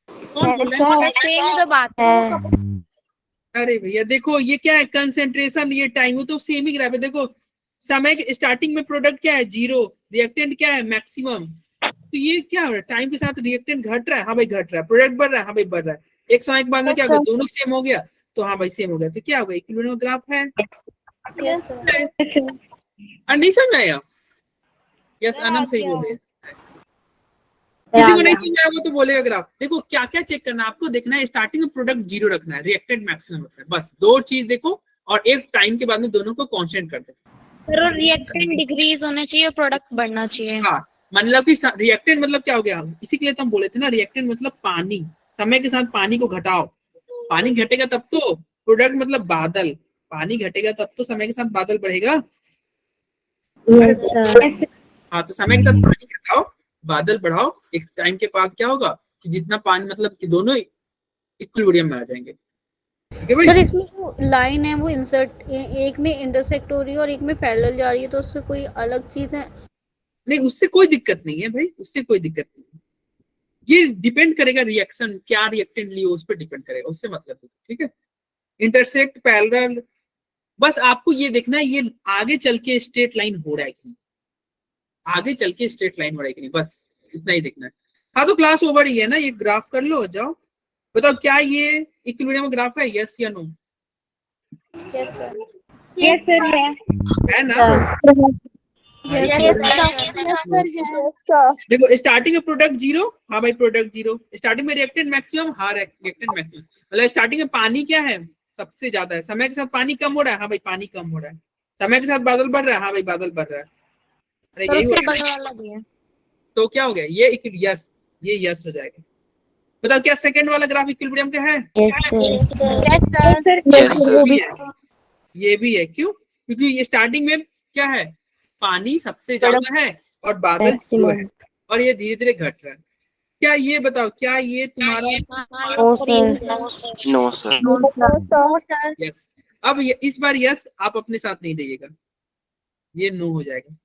कौन बोल रहा है? सेम ही तो बात है। अरे भैया देखो ये क्या है? कंसेंट्रेशन, ये टाइम, वो तो सेम ही ग्राफ है। देखो समय के स्टार्टिंग में प्रोडक्ट क्या है? 0, रिएक्टेंट क्या है? मैक्सिमम। तो ये क्या हो रहा है? टाइम के साथ रिएक्टेंट घट रहा है, हाँ भाई घट रहा है। प्रोडक्ट बढ़ रहा है, हाँ भाई बढ़ रहा है। एक समय के बाद में क्या हो गया? दोनों सेम हो गया, तो हाँ भाई सेम हो गया, तो क्या हो गया? इक्विलिब्रियम ग्राफ है। Yes, sir. और नहीं समझ में आया? यस अनम सही बोल रहे हैं। किसी को नहीं समझ में आएगा तो बोलेगा ग्राफ। देखो क्या क्या चेक करना है आपको, देखना है स्टार्टिंग में प्रोडक्ट 0 रखना है, रिएक्टेंट मैक्सिमम रखना है, बस 2 चीज देखो, और एक टाइम के बाद में दोनों को कांस्टेंट कर देना। सर रिएक्टेंट डिक्रीज होना चाहिए, प्रोडक्ट बढ़ना चाहिए। हाँ मतलब कि रिएक्टेंट मतलब क्या हो गया? इसी के लिए तो हम बोले थे ना, रिएक्टेंट मतलब पानी, समय के साथ पानी को घटाओ, पानी घटेगा तब तो प्रोडक्ट मतलब बादल, पानी घटेगा तब तो समय के साथ बादल बढ़ेगा। हाँ तो समय के साथ पानी घटाओ, बादल बढ़ाओ, एक टाइम के बाद क्या होगा कि जितना पानी मतलब कि दोनों इक्विलिब्रियम में आ जाएंगे। सर इसमें जो लाइन है वो इंसर्ट एक में इंटरसेक्ट हो रही है और एक में पैरेलल जा रही है, तो उससे कोई अलग चीज है? नहीं उससे कोई दिक्कत नहीं है भाई, उससे कोई दिक्कत नहीं है। ये डिपेंड करेगा रिएक्शन क्या रिएक्टेंट लियो उस पर डिपेंड करेगा, उससे मतलब नहीं। ठीक है, इंटरसेक्ट पैरेलल, बस आपको ये देखना है ये आगे चल के स्ट्रेट लाइन हो रहा है कि नहीं, आगे चल के स्ट्रेट लाइन हो रहा है कि नहीं, बस इतना ही देखना है। हाँ तो क्लास ओवर ही है ना, ये ग्राफ कर लो, जाओ बताओ क्या ये इक्विलिब्रियम ग्राफ है? यस या no? Yes, sir. Yes sir है ना? Yes, sir. Yes, sir. देखो स्टार्टिंग में प्रोडक्ट 0, हाँ भाई प्रोडक्ट 0, स्टार्टिंग में रिएक्टेंट मैक्सिमम, हाँ रिएक्टेंट मैक्सिमम, मतलब स्टार्टिंग में पानी क्या है? सबसे ज्यादा है, समय के साथ पानी कम हो रहा है, हाँ भाई पानी कम हो रहा है, समय के साथ बादल बढ़ रहा है, हाँ भाई बादल बढ़ रहा है। अरे यही हो गया, तो क्या हो गया? ये यस, ये यस हो जाएगा। बताओ क्या सेकंड वाला ग्राफ इक्विलिब्रियम का है? Yes, sir. Yes, sir. ये भी है, क्यों? क्योंकि ये स्टार्टिंग में क्या है? पानी सबसे ज्यादा है और बादल 0 है, और ये धीरे धीरे घट रहा है। क्या ये बताओ क्या ये तुम्हारा? No, sir. No, sir. Yes. अब इस बार यस आप अपने साथ नहीं देगा, ये नो हो जाएगा।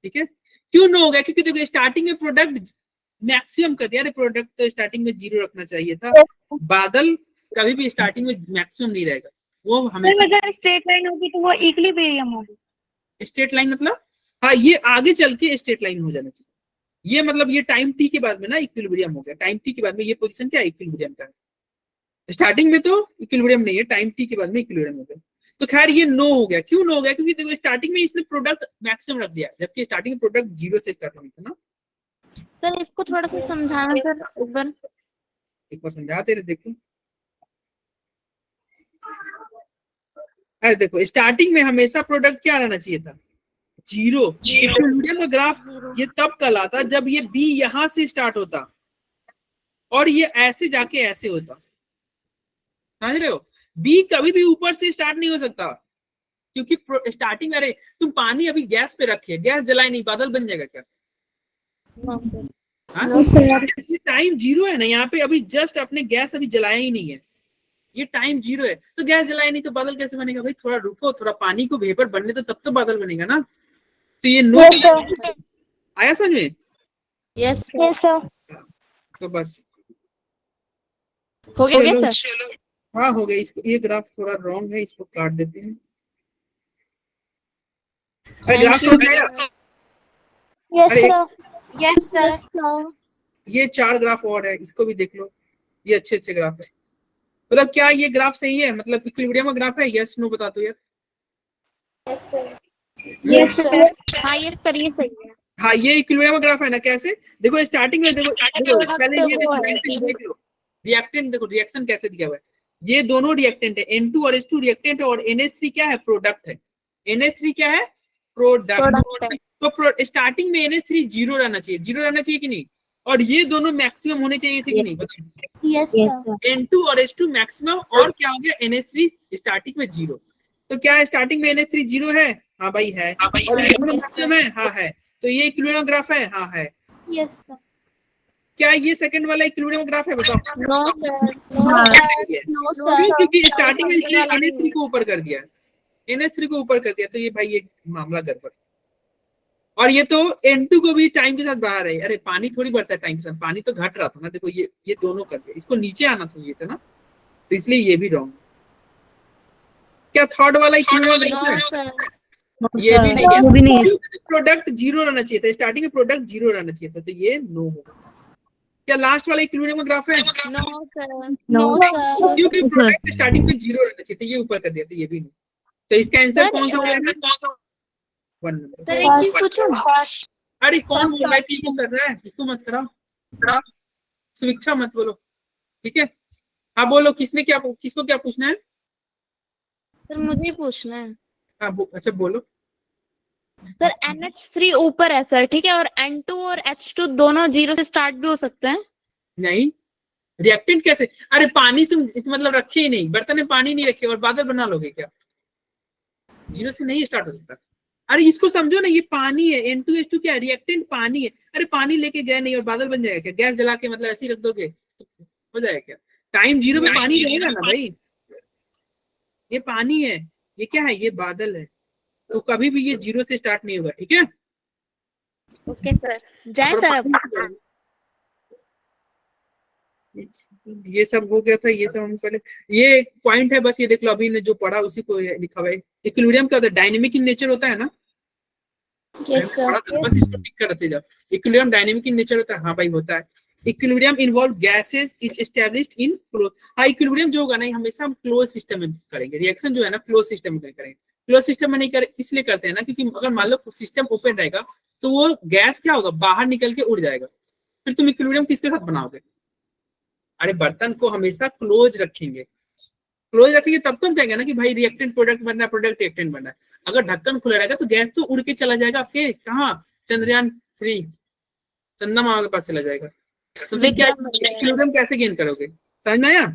ठीक है, क्यों नो हो गया? क्योंकि देखो स्टार्टिंग में प्रोडक्ट मैक्सिमम कर दिया, प्रोडक्ट तो स्टार्टिंग में 0 रखना चाहिए था। बादल कभी भी स्टार्टिंग में मैक्सिमम नहीं रहेगा, वो हमेशा अगर स्ट्रेट लाइन होगी तो वो इक्विलिब्रियम होगी। स्ट्रेट लाइन मतलब हाँ ये आगे चल के स्ट्रेट लाइन हो जाना चाहिए। ये मतलब ये टाइम टी के बाद में ना इक्विलिब्रियम हो गया, टाइम टी के बाद में ये पोजीशन क्या है? इक्विलिब्रियम का है। स्टार्टिंग में तो इक्विलिब्रियम नहीं है, टाइम टी के बाद में इक्विलिब्रियम हो गया। तो खैर ये नो हो गया। क्यों नो हो गया? क्योंकि देखो स्टार्टिंग में इसने प्रोडक्ट मैक्सिमम रख दिया, जबकि स्टार्टिंग में प्रोडक्ट 0 से स्टार्ट होना था ना। सर इसको थोड़ा सा समझाना सर एक बार। एक बार समझाते रहे, देखो। अरे देखो स्टार्टिंग में हमेशा प्रोडक्ट क्या रहना चाहिए था? 0। इक्विलिब्रियम का ग्राफ ये तब कहलाता जब ये बी यहां से स्टार्ट होता और ये ऐसे जाके ऐसे होता। समझ रहे हो? बी कभी भी ऊपर से स्टार्ट नहीं हो सकता, क्योंकि स्टार्टिंग, अरे तुम पानी अभी गैस पे रखे, गैस जलाए नहीं, बादल बन जाएगा क्या? No sir. हाँ? No sir. ये टाइम 0 है ना, यहाँ पे अभी जस्ट अपने गैस अभी जलाया ही नहीं है, ये टाइम 0 है, तो गैस जलाया नहीं तो बादल कैसे बनेगा? भाई थोड़ा रुको, थोड़ा पानी को वेपर बनने दो, तब तो बादल बनेगा ना। तो ये नो आया समझ में? Yes sir. तो बस हो गया चलो। सर? हाँ हो गया। इसको ये ग्राफ थोड़ा रॉन्ग है, इसको काट देते हैं। अरे ग्राफ हो गया। यस अरे सर। Yes sir. ये 4 ग्राफ और है, इसको भी देख लो। ये अच्छे अच्छे ग्राफ है। मतलब क्या ये ग्राफ सही है? मतलब इक्विलिब्रियम का ग्राफ है? यस नो बता दो यार। Yes sir. Yes sir. हाँ यस सर, ये सही है। हाँ ये इक्विलिब्रियम का ग्राफ है ना। कैसे? देखो स्टार्टिंग में, देखो पहले ये देखो, देख लो रिएक्टेंट, देखो रिएक्शन कैसे दिया हुआ है। ये दोनों रिएक्टेंट है, N2 और H2 रिएक्टेंट है, और NH3 क्या है? प्रोडक्ट है। NH3 क्या है? प्रोडक्ट। तो स्टार्टिंग में NH3 0 रहना चाहिए, 0 रहना चाहिए कि नहीं? और ये दोनों मैक्सिमम होने चाहिए थे कि नहीं? बताओ। Yes sir. N2 और H2 मैक्सिमम, और क्या हो गया? NH3 स्टार्टिंग में 0। तो क्या है स्टार्टिंग में NH3 0 है? हाँ भाई है। और ये दोनों मैक्सिमम है? हाँ है। तो ये इक्विलिब्रियम ग्राफ है? हाँ है। Yes sir. क्या ये सेकंड वाला इक्विलिब्रियम ग्राफ है? बताओ। No sir. No sir. No क्यों? सर। क्योंकि स्टार्टिंग में इसने NH3 को ऊपर कर दिया, NH3 को ऊपर कर दिया, तो ये भाई ये मामला गड़बड़। और ये तो N2 को भी टाइम के साथ बढ़ा रहे हैं। अरे पानी थोड़ी बढ़ता है टाइम के साथ, पानी तो घट रहा था ना। देखो ये दोनों कर दिया, इसको नीचे आना चाहिए था ना, तो इसलिए ये भी रॉन्ग। क्या थर्ड वाला इक्विलिब्रियम नो सर। ये भी नहीं है? वो भी नहीं है। प्रोडक्ट 0 रहना चाहिए था, स्टार्टिंग में प्रोडक्ट 0 रहना चाहिए था, तो ये नो होगा। क्या लास्ट वाला इक्विलिब्रियम ग्राफ है? No sir. No sir. क्योंकि प्रोडक्ट स्टार्टिंग में 0 रहना चाहिए, तो ये ऊपर कर दिया, तो ये भी नहीं। तो इसका आंसर सर, कौन सा होगा? 1 नंबर। सर एक चीज पूछूं? अरे कौन बोल रहा है कि इसको कर रहा है? इसको मत कराओ, समीक्षा मत बोलो, ठीक है? हाँ बोलो, किसको क्या पूछना है? सर मुझे ही पूछना है। हाँ अच्छा बोलो। सर NH3 ऊपर है सर, ठीक है, और N2 और H2 दोनों 0 से स्टार्ट भी हो सकते हैं। नहीं, रिएक्टेंट कैसे? अरे पानी तुम मतलब रखे ही नहीं, बर्तन में पानी नहीं रखे और बादल बना लोगे क्या? 0 से नहीं स्टार्ट हो सकता। अरे इसको समझो ना, ये पानी है, N2H2 क्या है? रिएक्टेंट पानी है। अरे पानी लेके गए नहीं और बादल बन जाएगा क्या? गैस जला के मतलब ऐसे ही रख दोगे तो हो जाएगा क्या? टाइम 0 में पानी रहेगा ना भाई। ये पानी है, ये क्या है? ये बादल है। तो कभी भी ये 0 से स्टार्ट नहीं होगा, ठीक है? ओके सर, जाए सर अब। ये सब हो गया था, ये सब हम पहले, ये पॉइंट है बस, ये देख लो अभी ने जो पढ़ा उसी को लिखा हुआ है। इक्विलिब्रियम क्या होता है? डायनेमिक इन नेचर होता है ना। Yes sir. बस इसको टिक करते जाओ। इक्विलिब्रियम डायनेमिक इन नेचर होता है? हाँ भाई होता है। Equilibrium involve gases is established in close. हाँ इक्विलिब्रियम जो होगा ना, हमेशा हम क्लोज सिस्टम में करेंगे। रिएक्शन जो है ना क्लोज सिस्टम में करेंगे। क्लोज सिस्टम में नहीं कर इसलिए करते हैं ना, क्योंकि अगर मान लो सिस्टम ओपन रहेगा तो वो गैस क्या होगा? बाहर निकल के उड़ जाएगा। फिर तुम इक्विलिब्रियम किसके साथ बनाओगे? अरे बर्तन को हमेशा क्लोज रखेंगे, क्लोज रखेंगे तब तो हम कहेंगे ना कि भाई रिएक्टेंट प्रोडक्ट बनना है, प्रोडक्ट रिएक्टेंट बनना है। अगर ढक्कन खुला रहेगा तो गैस तो उड़ के चला जाएगा आपके कहाँ? चंद्रयान 3 चंदा मामा के पास चला जाएगा। तो फिर क्या इक्विलिब्रियम कैसे गेन करोगे? समझ में आया?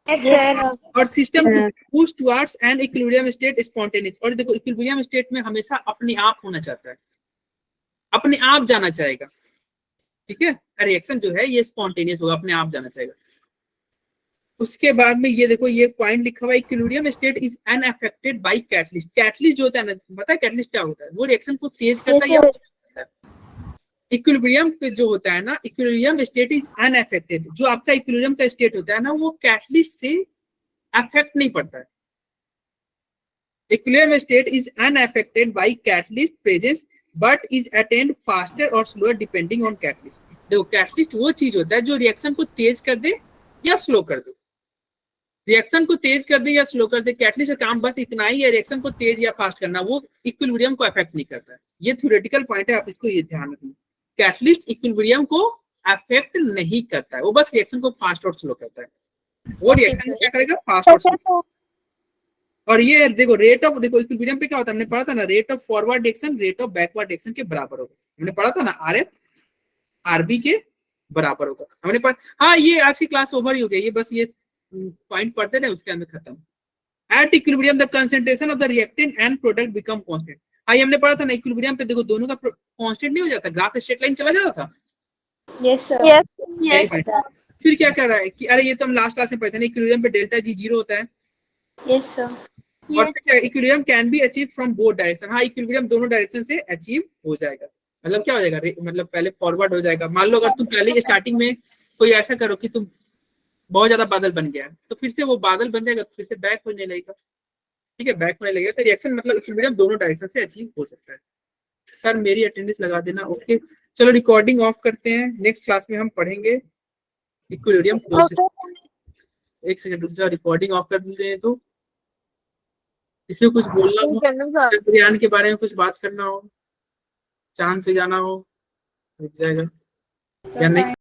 और system push towards an equilibrium state spontaneous. और देखो इक्विलिब्रियम स्टेट में हमेशा अपने आप होना चाहता है, अपने आप जाना चाहेगा, ठीक है? रिएक्शन जो है ये स्पॉन्टेनियस होगा, अपने आप जाना चाहेगा। उसके बाद में ये देखो, ये पॉइंट लिखा हुआ है, equilibrium state is unaffected bye catalyst. Catalyst जो होता है ना, पता है कैटलिस्ट क्या होता है? वो रिएक्शन को तेज करता है या इक्विलिब्रियम जो होता है ना, इक्विलिब्रियम स्टेट इज अनअफेक्टेड। जो आपका इक्विलिब्रियम का स्टेट होता है ना, वो कैटलिस्ट से अफेक्ट नहीं पड़ता है। Equilibrium state is unaffected bye catalyst presence but is attend faster और स्लोअर डिपेंडिंग ऑन कैटलिस्ट। देखो कैटलिस्ट वो चीज होता है जो रिएक्शन को तेज कर दे या स्लो कर दे। रिएक्शन को तेज कर दे या स्लो कर दे, कैटलिस्ट का काम बस इतना ही है, रिएक्शन को तेज या फास्ट करना, वो इक्विलिब्रियम को अफेक्ट नहीं करता है। ये थ्योरेटिकल पॉइंट है, आप इसको ये ध्यान रखना। कैटलिस्ट इक्विलिब्रियम को अफेक्ट नहीं करता है, वो बस रिएक्शन को फास्ट और स्लो करता है। वो रिएक्शन को क्या करेगा, फास्ट और स्लो। और ये देखो रेट ऑफ, देखो इक्विलिब्रियम पे क्या होता है, हमने पढ़ा था ना, rate of forward action rate of backward action के बराबर होगा। हमने पढ़ा था ना, आरएफ आरबी के बराबर होगा, हमने पढ़ा। हाँ, ये आज की क्लास ओवर ही हो गई, ये बस ये पॉइंट पढ़ते रहे, उसके अंदर खत्म। At equilibrium the concentration of the reactant and product become constant. हाँ, हमने पढ़ा था ना, इक्विलिब्रियम पे देखो दोनों का कांस्टेंट नहीं हो जाता, ग्राफ स्ट्रेट लाइन चला जाता था। Yes, sir. Yes, फिर क्या कर रहा है कि अरे ये तो हम लास्ट क्लास में पढ़े थे ना, इक्विलिब्रियम पे डेल्टा जी 0 होता है। Yes, sir. और equilibrium can be achieve from both direction. हाँ, इक्विलिब्रियम दोनों डायरेक्शन से अचीव हो जाएगा। मतलब क्या हो जाएगा, मतलब पहले फॉरवर्ड हो जाएगा। मान लो अगर तुम पहले स्टार्टिंग में कोई ऐसा करो कि तुम बहुत ज्यादा बादल बन गया है, तो फिर से वो बादल बन जाएगा, तो फिर से बैक होने लगेगा। ठीक है, बैक होने लगेगा, तो रिएक्शन मतलब इक्विलिब्रियम दोनों डायरेक्शन से अचीव हो सकता है। सर मेरी अटेंडेंस लगा देना। ओके, चलो रिकॉर्डिंग ऑफ करते हैं, नेक्स्ट क्लास में हम पढ़ेंगे इक्विलिब्रियम प्रोसेस। एक सेकंड रुक जाओ, रिकॉर्डिंग ऑफ कर लीजिए। तो किसी को कुछ बोलना हो, चंद्रयान के बारे में कुछ बात करना हो, चांद पे जाना हो, रुक जाएगा या नेक्स्ट